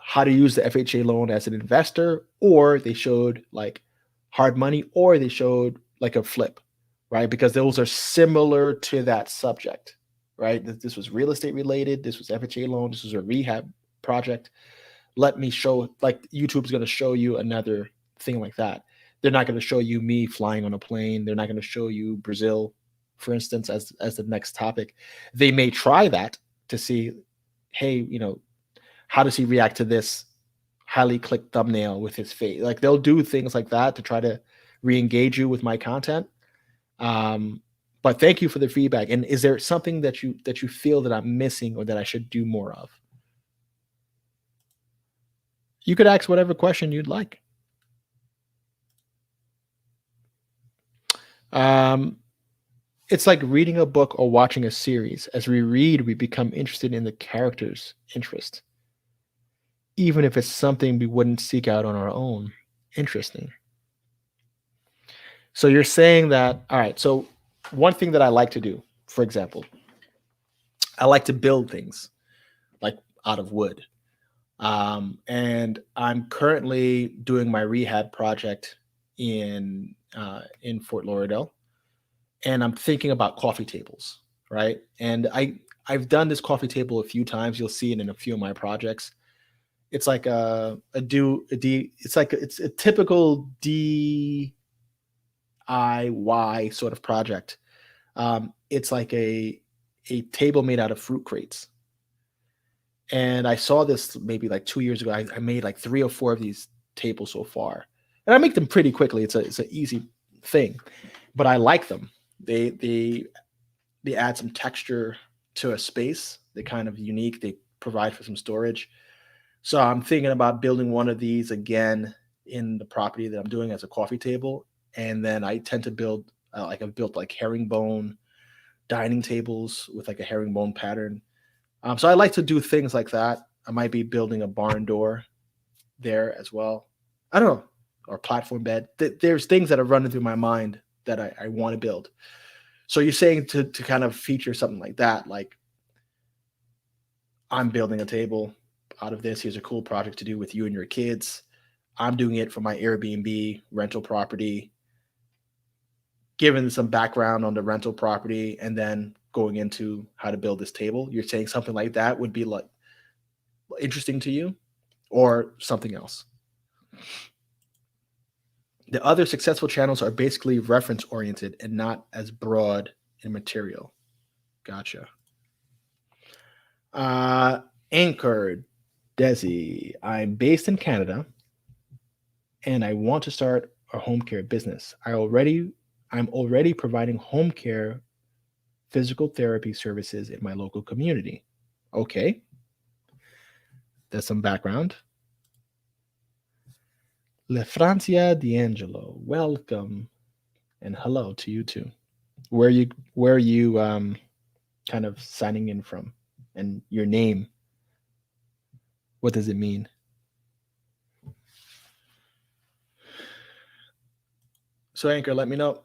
how to use the FHA loan as an investor, or they showed like hard money, or they showed like a flip, right? Because those are similar to that subject, right? This was real estate related, this was FHA loan, this was a rehab project. Let me show, like, YouTube's going to show you another thing like that. They're not going to show you me flying on a plane. They're not going to show you Brazil, for instance, as the next topic. They may try that to see, hey, how does he react to this highly clicked thumbnail with his face? Like, they'll do things like that to try to re-engage you with my content. But thank you for the feedback. And is there something that you feel that I'm missing or that I should do more of? You could ask whatever question you'd like. Um, it's like reading a book or watching a series. As we read, we become interested in the character's interest, even if it's something we wouldn't seek out on our own. Interesting. So you're saying that, all right, so one thing that I like to do, for example, I like to build things like out of wood. And I'm currently doing my rehab project in Fort Lauderdale, and I'm thinking about coffee tables, right? And I've done this coffee table a few times. You'll see it in a few of my projects. It's like a do a D. It's a typical DIY sort of project. It's like a table made out of fruit crates. And I saw this maybe like 2 years ago. I made like 3 or 4 of these tables so far, and I make them pretty quickly. It's an easy thing, but I like them. They add some texture to a space. They're kind of unique. They provide for some storage. So I'm thinking about building one of these again in the property that I'm doing as a coffee table, And then I tend to build like I've built like herringbone dining tables with like a herringbone pattern. So I like to do things like that. I might be building a barn door there as well. I don't know, or platform bed. There's things that are running through my mind that I want to build. So you're saying to kind of feature something like that, like I'm building a table out of this. Here's a cool project to do with you and your kids. I'm doing it for my Airbnb rental property, giving some background on the rental property, and then going into how to build this table. You're saying something like that would be like interesting to you, or something else. The other successful channels are basically reference oriented and not as broad in material. Gotcha. Anchor, Desi. I'm based in Canada and I want to start a home care business. I'm already providing home care physical therapy services in my local community. Okay. That's some background. Le Francia D'Angelo, welcome and hello to you too. Where are you kind of signing in from? And your name, what does it mean? So Anchor, let me know.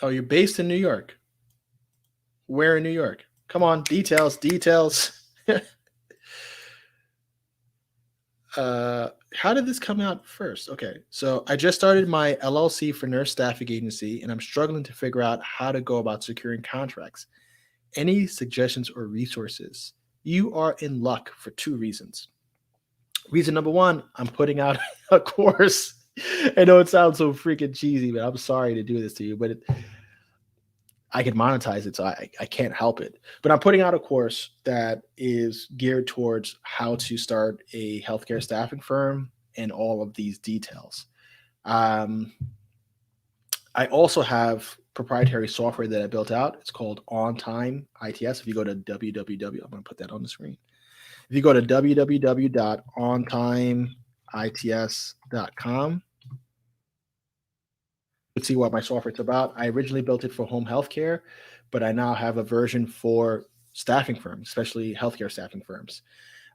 Oh, you're based in New York. Where in New York? Come on, details. How did this come out first? Okay, so I just started my LLC for nurse staffing agency, and I'm struggling to figure out how to go about securing contracts. Any suggestions or resources? You are in luck for two reasons. Reason number one, I'm putting out a course. I know it sounds so freaking cheesy, but I'm sorry to do this to you, but I can monetize it, so I can't help it. But I'm putting out a course that is geared towards how to start a healthcare staffing firm and all of these details. Um, I also have proprietary software that I built out. It's called On Time ITS. If you go to www, I'm going to put that on the screen. If you go to www.ontimeits.com, you can see what my software is about. I originally built it for home healthcare, but I now have a version for staffing firms, especially healthcare staffing firms.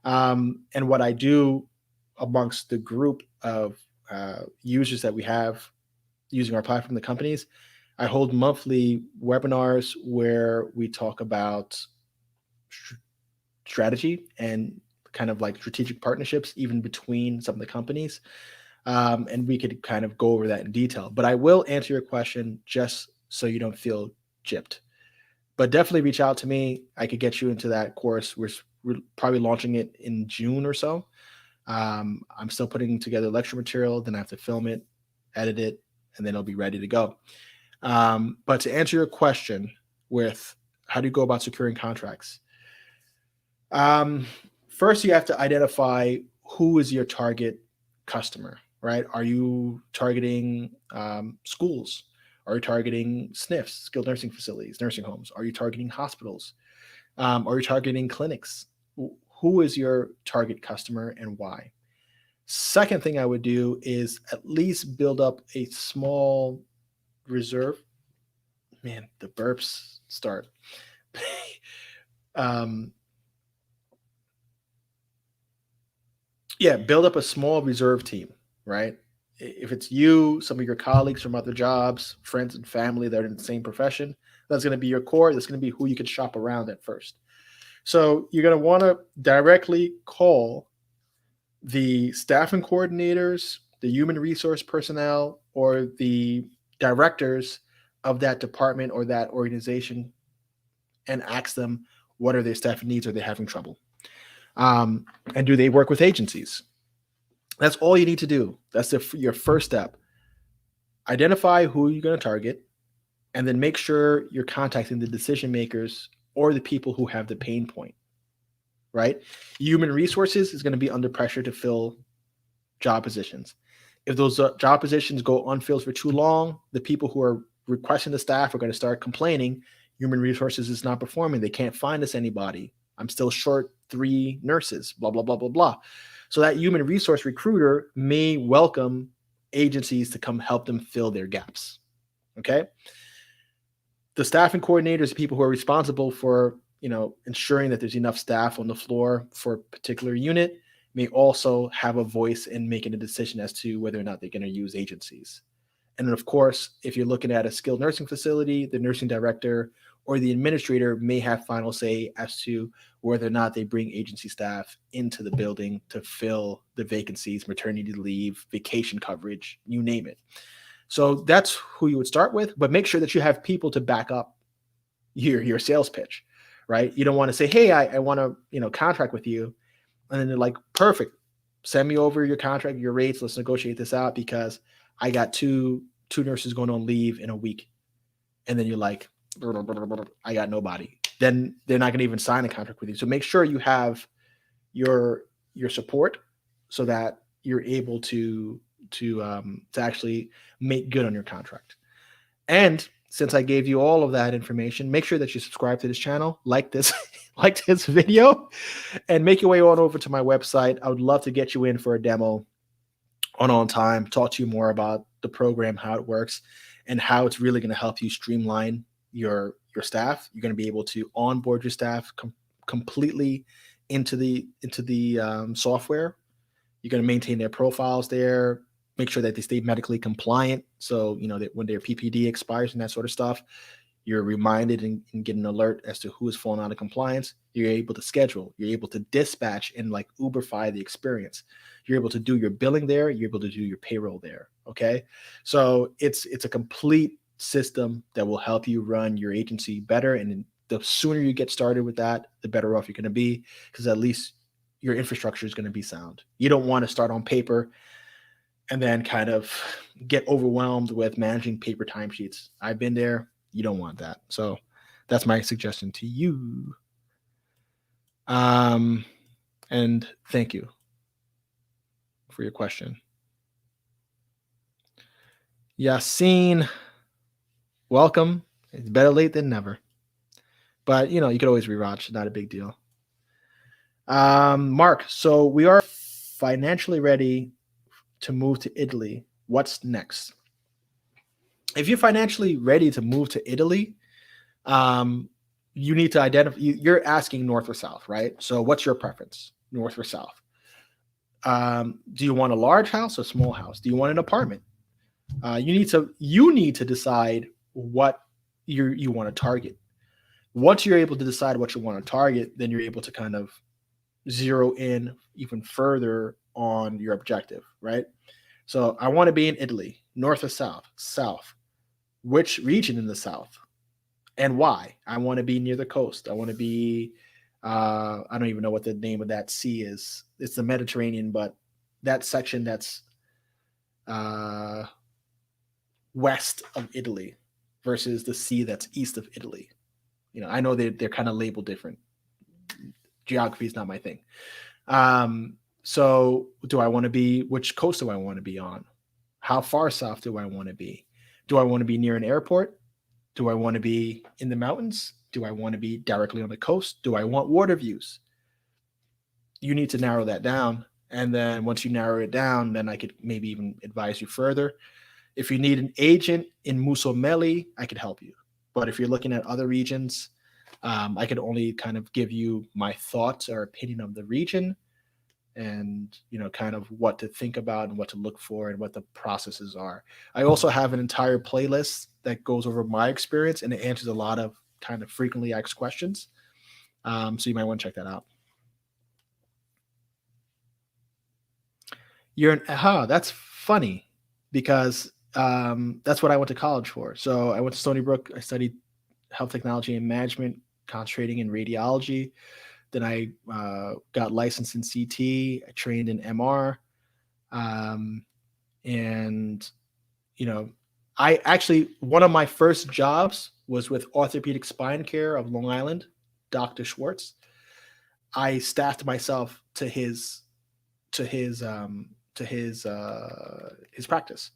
And what I do amongst the group of users that we have using our platform, the companies, I hold monthly webinars where we talk about strategy and kind of like strategic partnerships, even between some of the companies. And we could kind of go over that in detail. But I will answer your question just so you don't feel gypped. But definitely reach out to me. I could get you into that course. We're probably launching it in June or so. I'm still putting together lecture material. Then I have to film it, edit it, and then it'll be ready to go. But to answer your question with how do you go about securing contracts? First, you have to identify who is your target customer, right? Are you targeting schools? Are you targeting SNFs, skilled nursing facilities, nursing homes? Are you targeting hospitals? Are you targeting clinics? Who is your target customer and why? Second thing I would do is at least build up a small reserve. Man, the burps start. Yeah, build up a small reserve team, right? If it's you, some of your colleagues from other jobs, friends and family that are in the same profession, that's going to be your core. That's going to be who you can shop around at first. So you're going to want to directly call the staffing coordinators, the human resource personnel, or the directors of that department or that organization and ask them what are their staffing needs. Are they having trouble? And do they work with agencies? That's all you need to do. That's your first step. Identify who you're going to target, and then make sure you're contacting the decision makers or the people who have the pain point, right? Human resources is going to be under pressure to fill job positions. If those job positions go unfilled for too long, the people who are requesting the staff are going to start complaining. Human resources is not performing. They can't find us anybody. I'm still short 3 nurses, blah, blah, blah, blah, blah. So that human resource recruiter may welcome agencies to come help them fill their gaps. Okay. The staffing coordinators, people who are responsible for, ensuring that there's enough staff on the floor for a particular unit, may also have a voice in making a decision as to whether or not they're going to use agencies. And then, of course, if you're looking at a skilled nursing facility, the nursing director or the administrator may have final say as to whether or not they bring agency staff into the building to fill the vacancies, maternity leave, vacation coverage, you name it. So that's who you would start with, but make sure that you have people to back up your sales pitch, right? You don't want to say, hey, I want to, contract with you. And then they're like, perfect. Send me over your contract, your rates. Let's negotiate this out because I got two nurses going on leave in a week. And then you're like, I got nobody. Then they're not going to even sign a contract with you. So make sure you have your support so that you're able to actually make good on your contract. And since I gave you all of that information, make sure that you subscribe to this channel, like this video, and make your way on over to my website. I would love to get you in for a demo on time, talk to you more about the program, how it works, and how it's really going to help you streamline your staff. You're going to be able to onboard your staff completely into the software. You're going to maintain their profiles there, make sure that they stay medically compliant. So, that when their PPD expires and that sort of stuff, you're reminded and get an alert as to who is falling out of compliance. You're able to schedule. You're able to dispatch and like Uberify the experience. You're able to do your billing there. You're able to do your payroll there. Okay. So it's a complete system that will help you run your agency better. And the sooner you get started with that, the better off you're going to be, because at least your infrastructure is going to be sound. You don't want to start on paper and then kind of get overwhelmed with managing paper timesheets. I've been there. You don't want that. So that's my suggestion to you. And thank you for your question. Yassine, welcome. It's better late than never. But, you could always rewatch. Not a big deal. Mark, so we are financially ready to move to Italy. What's next? If you're financially ready to move to Italy, you need to identify, you're asking north or south, right? So what's your preference, north or south? Do you want a large house or small house? Do you want an apartment? You need to decide what you want to target. Once you're able to decide what you want to target, then you're able to kind of zero in even further on your objective, right? So I want to be in Italy, north or south? South. Which region in the south? And why? I want to be near the coast. I want to be, I don't even know what the name of that sea is. It's the Mediterranean, but that section that's west of Italy versus the sea that's east of Italy. I know they're kind of labeled different. Geography is not my thing. So which coast do I want to be on? How far south do I want to be? Do I want to be near an airport? Do I want to be in the mountains? Do I want to be directly on the coast? Do I want water views? You need to narrow that down. And then once you narrow it down, then I could maybe even advise you further. If you need an agent in Musomeli, I could help you. But if you're looking at other regions, I could only kind of give you my thoughts or opinion of the region and, kind of what to think about and what to look for and what the processes are. I also have an entire playlist that goes over my experience and it answers a lot of kind of frequently asked questions. So you might want to check that out. That's funny because that's what I went to college for. So I went to Stony Brook. I studied health technology and management, concentrating in radiology. Then I got licensed in CT. I trained in MR. And, I actually, one of my first jobs was with Orthopedic Spine Care of Long Island, Dr. Schwartz. I staffed myself to his practice.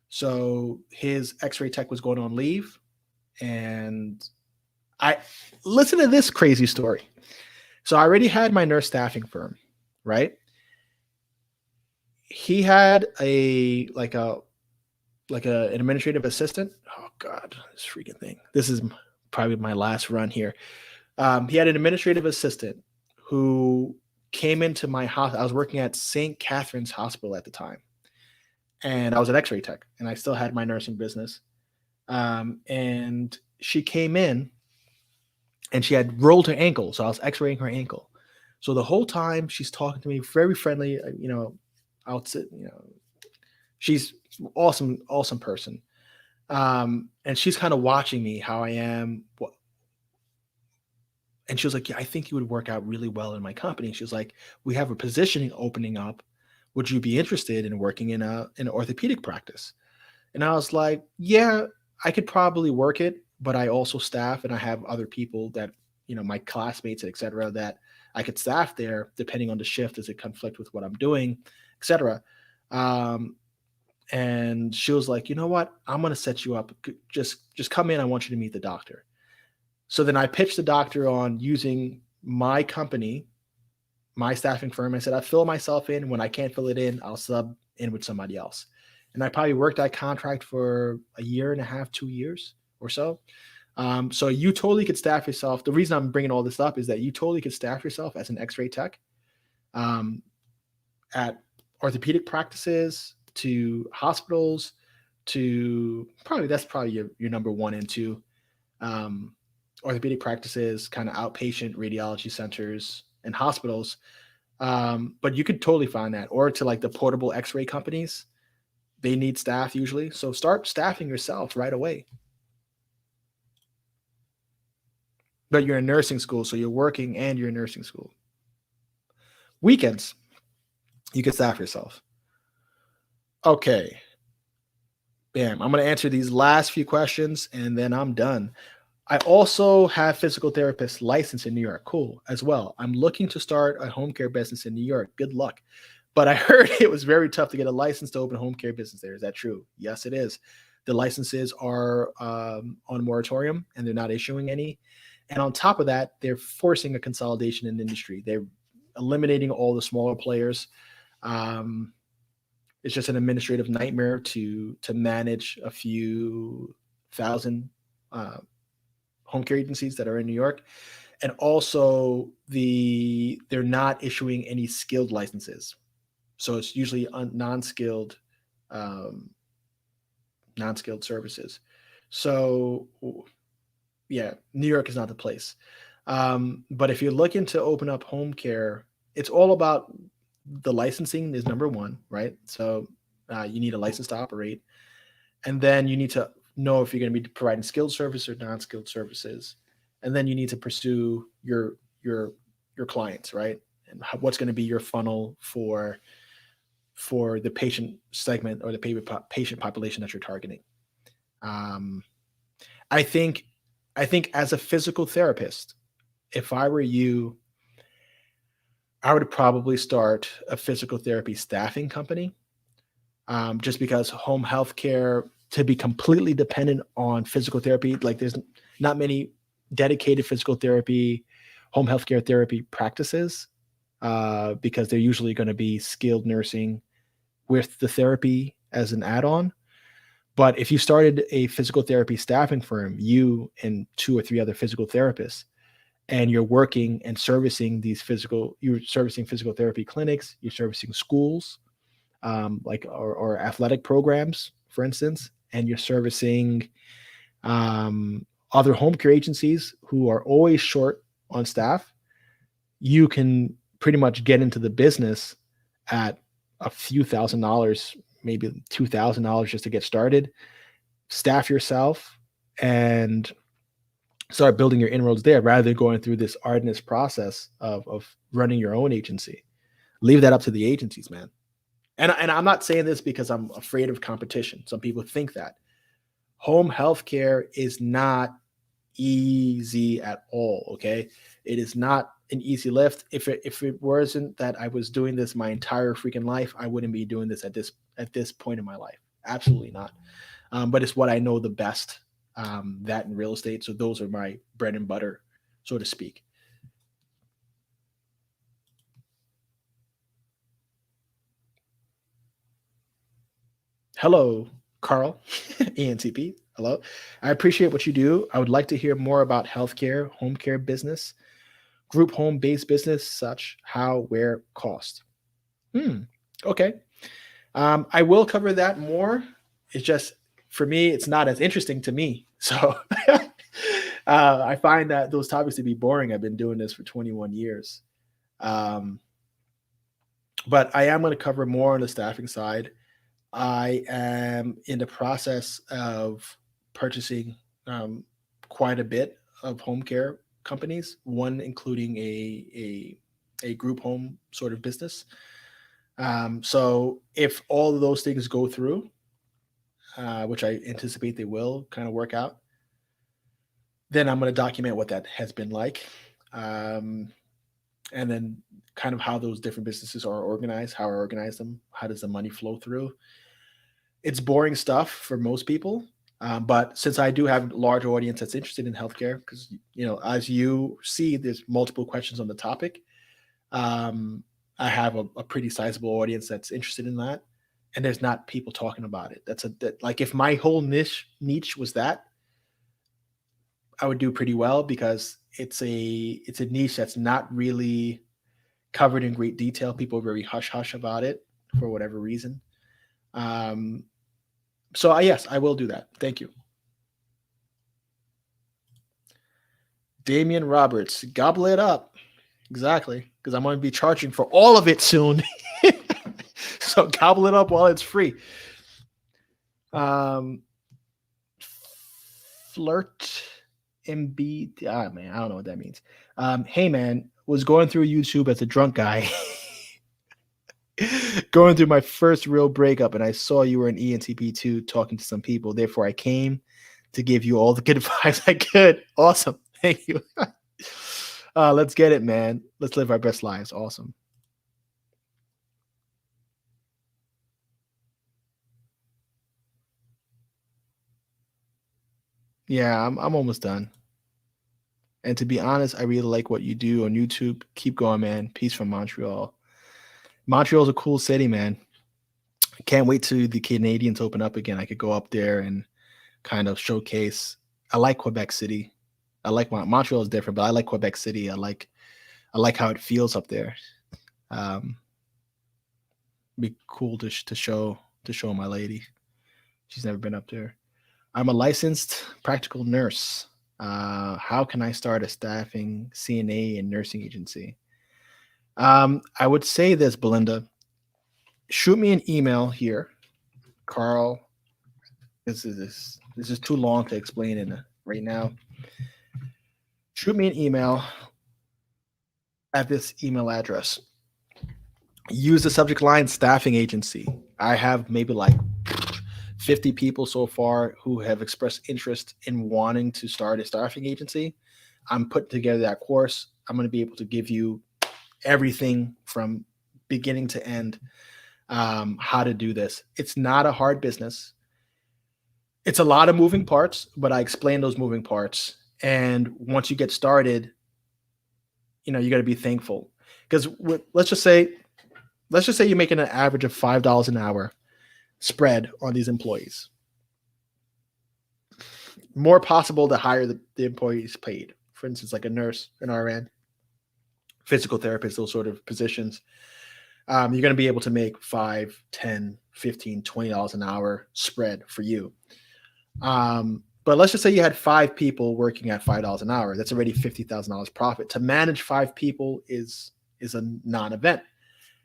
So his x-ray tech was going on leave. And I listen to this crazy story. So I already had my nurse staffing firm, right? he had an administrative assistant. Oh God, this freaking thing. This is probably my last run here. He had an administrative assistant who came into my house. I was working at St. Catherine's Hospital at the time, and I was an X-ray tech, and I still had my nursing business. And she came in, and she had rolled her ankle, so I was X-raying her ankle. So the whole time she's talking to me, very friendly. I'll sit. She's awesome, awesome person. And she's kind of watching me how I am. And she was like, "Yeah, I think you would work out really well in my company." She was like, "We have a positioning opening up. Would you be interested in working in an orthopedic practice?" And I was like, "Yeah, I could probably work it, but I also staff and I have other people that, my classmates, et cetera, that I could staff there depending on the shift. Does it conflict with what I'm doing, et cetera?" Um, and she was like, "You know what? I'm going to set you up. Just come in. I want you to meet the doctor." So then I pitched the doctor on using my company, my staffing firm. I said, "I fill myself in. When I can't fill it in, I'll sub in with somebody else." And I probably worked that contract for a year and a half, 2 years or so. So you totally could staff yourself. The reason I'm bringing all this up is that you totally could staff yourself as an X-ray tech um, at orthopedic practices, to hospitals, to that's probably your number one and two. Um, Orthopedic practices, kind of outpatient radiology centers and hospitals. But you could totally find that, or to like the portable X-ray companies. They need staff usually, so start staffing yourself right away. But you're in nursing school, so you're working and you're in nursing school. Weekends, you can staff yourself. Okay, bam. I'm going to answer these last few questions and then I'm done. I also have physical therapist license in New York. Cool as well. I'm looking to start a home care business in New York. Good luck. But I heard it was very tough to get a license to open a home care business there. Is that true? Yes, it is. The licenses are on moratorium and they're not issuing any. And on top of that, they're forcing a consolidation in the industry. They're eliminating all the smaller players. Um, it's just an administrative nightmare to manage a few thousand uh, home care agencies that are in New York. And also they're not issuing any skilled licenses. So it's usually non-skilled um, non-skilled services. So yeah, New York is not the place. But if you're looking to open up home care, it's all about the licensing is number one, right? So you need a license to operate, and then you need to know if you're going to be providing skilled service or non-skilled services, and then you need to pursue your clients, right? And what's going to be your funnel for the patient segment or the patient population that you're targeting. Um, I think I think as a physical therapist, if I were you, I would probably start a physical therapy staffing company, just because home health care, to be completely dependent on physical therapy, like there's not many dedicated physical therapy, home healthcare therapy practices, because they're usually going to be skilled nursing with the therapy as an add-on. But if you started a physical therapy staffing firm, you and two or three other physical therapists, and you're working and you're servicing physical therapy clinics, you're servicing schools, or athletic programs, for instance, and you're servicing other home care agencies who are always short on staff, you can pretty much get into the business at a few $1,000s, maybe $2,000 just to get started, staff yourself, and start building your inroads there rather than going through this arduous process of running your own agency. Leave that up to the agencies, man. And I'm not saying this because I'm afraid of competition. Some people think that. Home healthcare is not easy at all, okay? It is not an easy lift. If it wasn't that I was doing this my entire freaking life, I wouldn't be doing this at this point in my life. Absolutely not. But it's what I know the best, that in real estate. So those are my bread and butter, so to speak. Hello, Carl, Entp. Hello. I appreciate what you do. I would like to hear more about healthcare, home care business, group home based business, such how, where, cost. Hmm. Okay. I will cover that more. It's just for me, it's not as interesting to me. So I find that those topics to be boring. I've been doing this for 21 years. Um, but I am going to cover more on the staffing side. I am in the process of purchasing quite a bit of home care companies, one including a group home sort of business. So if all of those things go through, which I anticipate they will kind of work out, then I'm going to document what that has been like. Um, and then kind of how those different businesses are organized, how I organize them, how does the money flow through. It's boring stuff for most people, but since I do have a large audience that's interested in healthcare, because as you see, there's multiple questions on the topic. Um, I have a pretty sizable audience that's interested in that, and there's not people talking about it. Like if my whole niche was that, I would do pretty well because it's a niche that's not really covered in great detail. People are very hush hush about it for whatever reason. Um, so yes, I will do that. Thank you. Damian Roberts, gobble it up. Exactly, because I'm going to be charging for all of it soon. So gobble it up while it's free. Um, flirt MB. Man, I don't know what that means. Hey man, was going through YouTube as a drunk guy, going through my first real breakup, and I saw you were an ENTP2 talking to some people. Therefore, I came to give you all the good advice I could. Awesome, thank you. Let's get it, man. Let's live our best lives. Awesome. Yeah, I'm almost done. And to be honest, I really like what you do on YouTube. Keep going, man. Peace from Montreal. Montreal's a cool city, man. I can't wait till the Canadians open up again. I could go up there and kind of showcase. I like Quebec City. I like Montreal is different, but I like Quebec City. I like how it feels up there. Um, be cool to show my lady. She's never been up there. I'm a licensed practical nurse. How can I start a staffing CNA and nursing agency? I would say this, Belinda. Shoot me an email here, Carl. This is too long to explain in right now. Shoot me an email at this email address. Use the subject line staffing agency. I have maybe like 50 people so far who have expressed interest in wanting to start a staffing agency. I'm putting together that course. I'm going to be able to give you everything from beginning to end, how to do this. It's not a hard business. It's a lot of moving parts, but I explain those moving parts. And once you get started, you got to be thankful because let's just say you're making an average of $5 an hour spread on these employees. More possible to hire the employees paid. For instance, like a nurse, an RN, physical therapist, those sort of positions. You're going to be able to make 5, 10, 15, $20 an hour spread for you. But let's just say you had 5 people working at $5 an hour. That's already $50,000 profit. To manage 5 people is a non-event.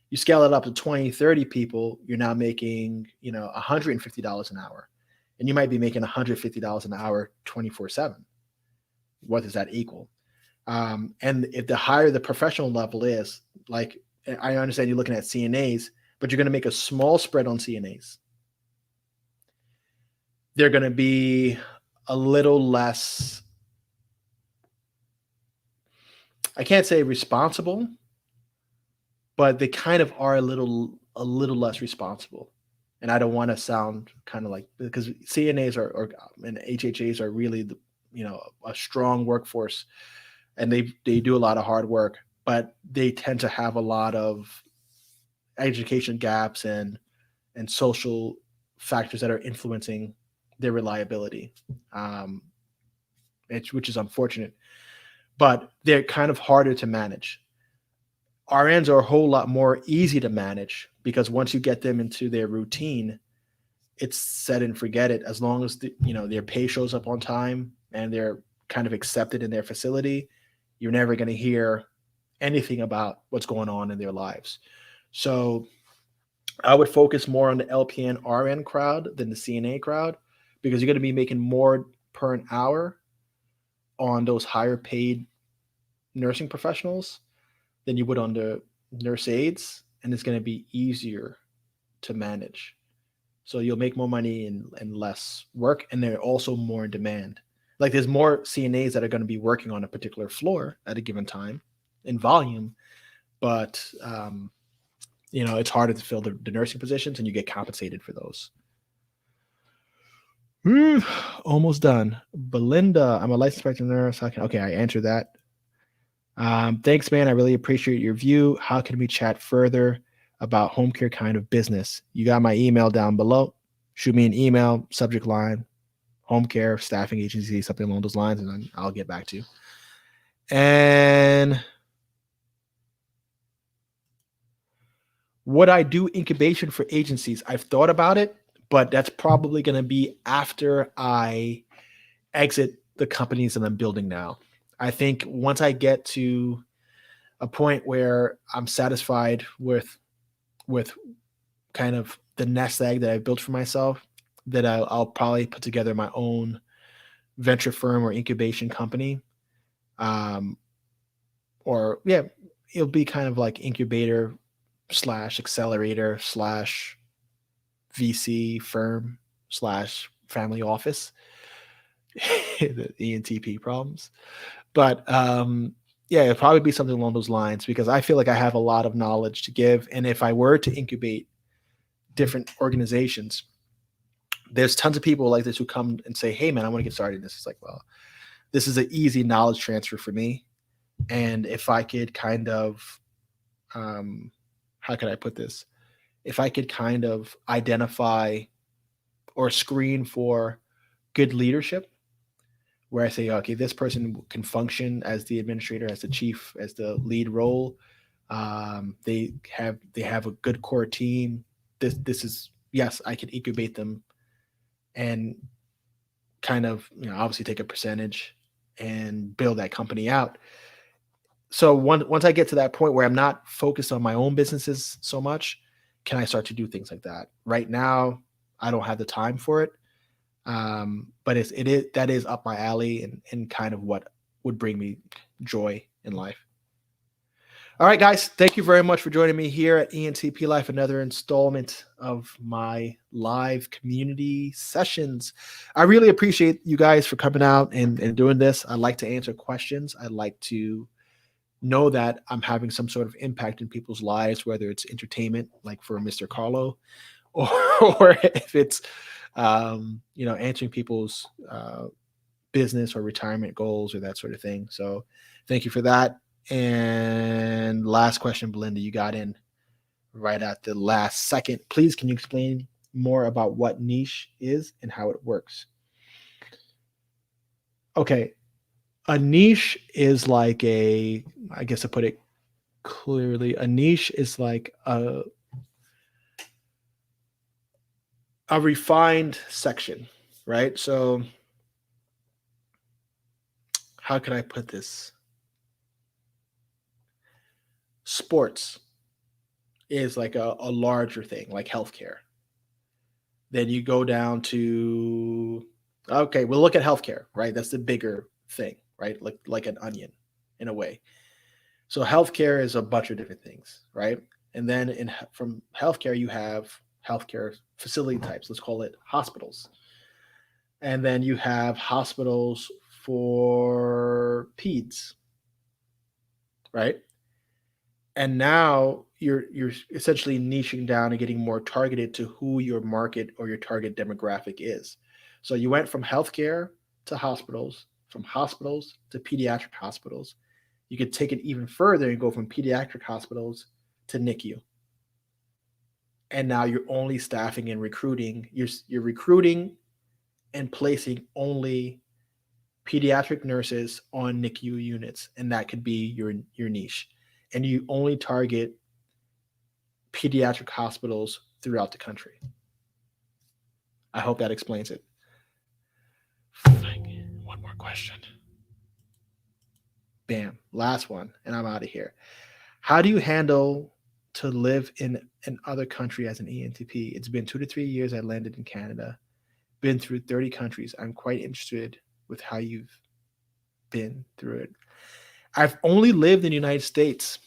You scale it up to 20, 30 people, you're now making, $150 an hour. And you might be making $150 an hour 24/7. What does that equal? And if the higher the professional level is, like I understand you're looking at CNAs, but you're going to make a small spread on CNAs. They're going to be a little less, I can't say responsible, but they kind of are a little less responsible. And I don't want to sound kind of like, because CNAs and HHAs are really a strong workforce, and they do a lot of hard work, but they tend to have a lot of education gaps and social factors that are influencing their reliability, um, which is unfortunate. But they're kind of harder to manage. RNs are a whole lot more easy to manage because once you get them into their routine, it's set and forget it. As long as their pay shows up on time and they're kind of accepted in their facility, you're never going to hear anything about what's going on in their lives. So I would focus more on the LPN RN crowd than the CNA crowd because you're going to be making more per an hour on those higher paid nursing professionals than you would on the nurse aides, and it's going to be easier to manage. So you'll make more money and less work, and they're also more in demand. Like there's more CNAs that are going to be working on a particular floor at a given time in volume, but it's harder to fill the nursing positions, and you get compensated for those. Almost done. Belinda, I'm a licensed practitioner nurse. Okay, I answered that. Thanks, man. I really appreciate your view. How can we chat further about home care kind of business? You got my email down below. Shoot me an email, subject line, home care, staffing agency, something along those lines, and then I'll get back to you. And would I do incubation for agencies? I've thought about it, but that's probably going to be after I exit the companies that I'm building now. I think once I get to a point where I'm satisfied with kind of the nest egg that I built for myself, that I'll probably put together my own venture firm or incubation company. Or yeah, it'll be kind of like incubator / accelerator / VC firm / family office. The Entp problems. But yeah, it'd probably be something along those lines because I feel like I have a lot of knowledge to give. And if I were to incubate different organizations, there's tons of people like this who come and say, hey, man, I want to get started in this. It's like, well, this is an easy knowledge transfer for me. And if I could kind of, how could I put this? If I could kind of identify or screen for good leadership, where I say, okay, this person can function as the administrator, as the chief, as the lead role. They have a good core team. This is, yes, I can incubate them and kind of, obviously take a percentage and build that company out. So once I get to that point where I'm not focused on my own businesses so much, can I start to do things like that? Right now, I don't have the time for it. But that is up my alley and kind of what would bring me joy in life. All right, guys, thank you very much for joining me here at ENTP Life, another installment of my live community sessions. I really appreciate you guys for coming out and doing this. I like to answer questions. I like to know that I'm having some sort of impact in people's lives, whether it's entertainment, like for Mr. Carlo, or if it's answering people's business or retirement goals or that sort of thing. So thank you for that. And last question, Belinda, you got in right at the last second. Please, can you explain more about what niche is and how it works? Okay. A niche is like I guess to put it clearly, a niche is like a refined section, right? So how can I put this? Sports is like a larger thing, like healthcare. Then you go down to, okay, we'll look at healthcare, right? That's the bigger thing, right? Like an onion in a way. So healthcare is a bunch of different things, right? And then from healthcare, you have healthcare facility types. Let's call it hospitals. And then you have hospitals for peds, right? And now you're essentially niching down and getting more targeted to who your market or your target demographic is. So you went from healthcare to hospitals, from hospitals to pediatric hospitals. You could take it even further and go from pediatric hospitals to NICU. and now you're only staffing and recruiting. You're recruiting and placing only pediatric nurses on NICU units, and that could be your niche. And you only target pediatric hospitals throughout the country. I hope that explains it. One more question. Bam, last one, and I'm out of here. How do you handle to live in another country as an ENTP? It's been 2 to 3 years. I landed in Canada, been through 30 countries. I'm quite interested with how you've been through it. I've only lived in the United States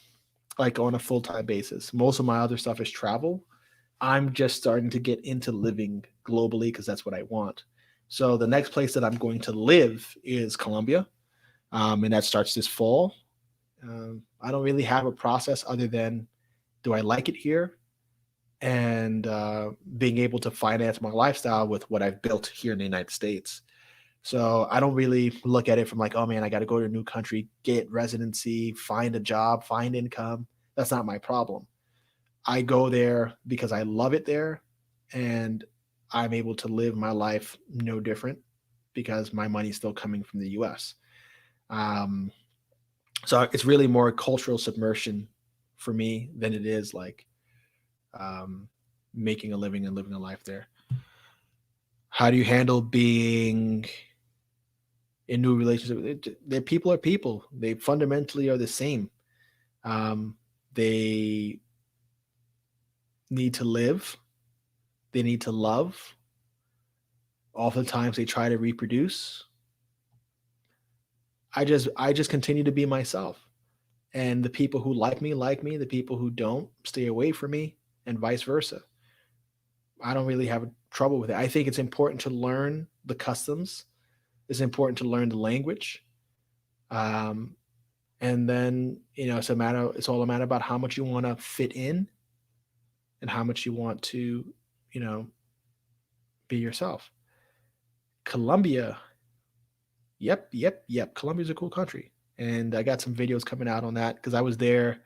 like on a full-time basis. Most of my other stuff is travel. I'm just starting to get into living globally because that's what I want. So the next place that I'm going to live is Colombia, and that starts this fall. I don't really have a process other than, do I like it here? And being able to finance my lifestyle with what I've built here in the United States. So I don't really look at it from like, oh man, I got to go to a new country, get residency, find a job, find income. That's not my problem. I go there because I love it there, and I'm able to live my life no different because my money's still coming from the US. Um, so it's really more cultural submersion for me than it is like um, making a living and living a life there. How do you handle being in new relationships? Their people are people. They fundamentally are the same. They need to live. They need to love. Oftentimes they try to reproduce. I just continue to be myself. And the people who like me like me. The people who don't stay away from me, and vice versa. I don't really have trouble with it. I think it's important to learn the customs. It's important to learn the language. Um, and then it's all a matter about how much you want to fit in and how much you want to, you know, be yourself. Colombia, yep. Colombia's a cool country, and I got some videos coming out on that because I was there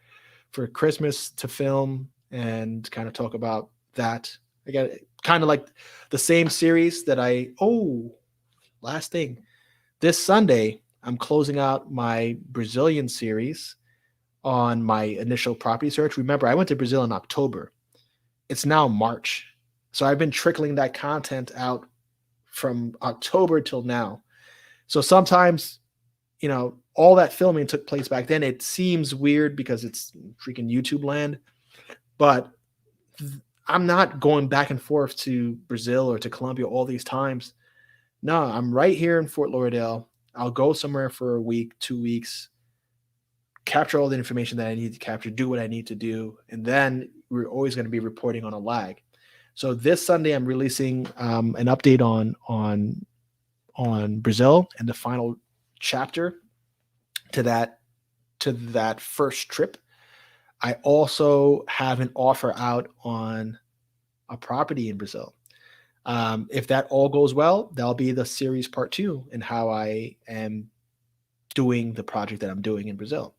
for Christmas to film and kind of talk about that. I got kind of like the same series that last thing. This Sunday, I'm closing out my Brazilian series on my initial property search. Remember, I went to Brazil in October. It's now March. So I've been trickling that content out from October till now. So sometimes, all that filming took place back then. It seems weird because it's freaking YouTube land, but I'm not going back and forth to Brazil or to Colombia all these times. No, I'm right here in Fort Lauderdale. I'll go somewhere for a week, 2 weeks, capture all the information that I need to capture, do what I need to do, and then we're always going to be reporting on a lag. So this Sunday, I'm releasing an update on Brazil and the final chapter to that first trip. I also have an offer out on a property in Brazil. If that all goes well, that'll be the series part 2 and how I am doing the project that I'm doing in Brazil.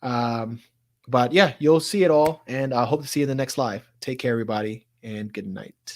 But yeah, you'll see it all, and I hope to see you in the next live. Take care, everybody, and good night.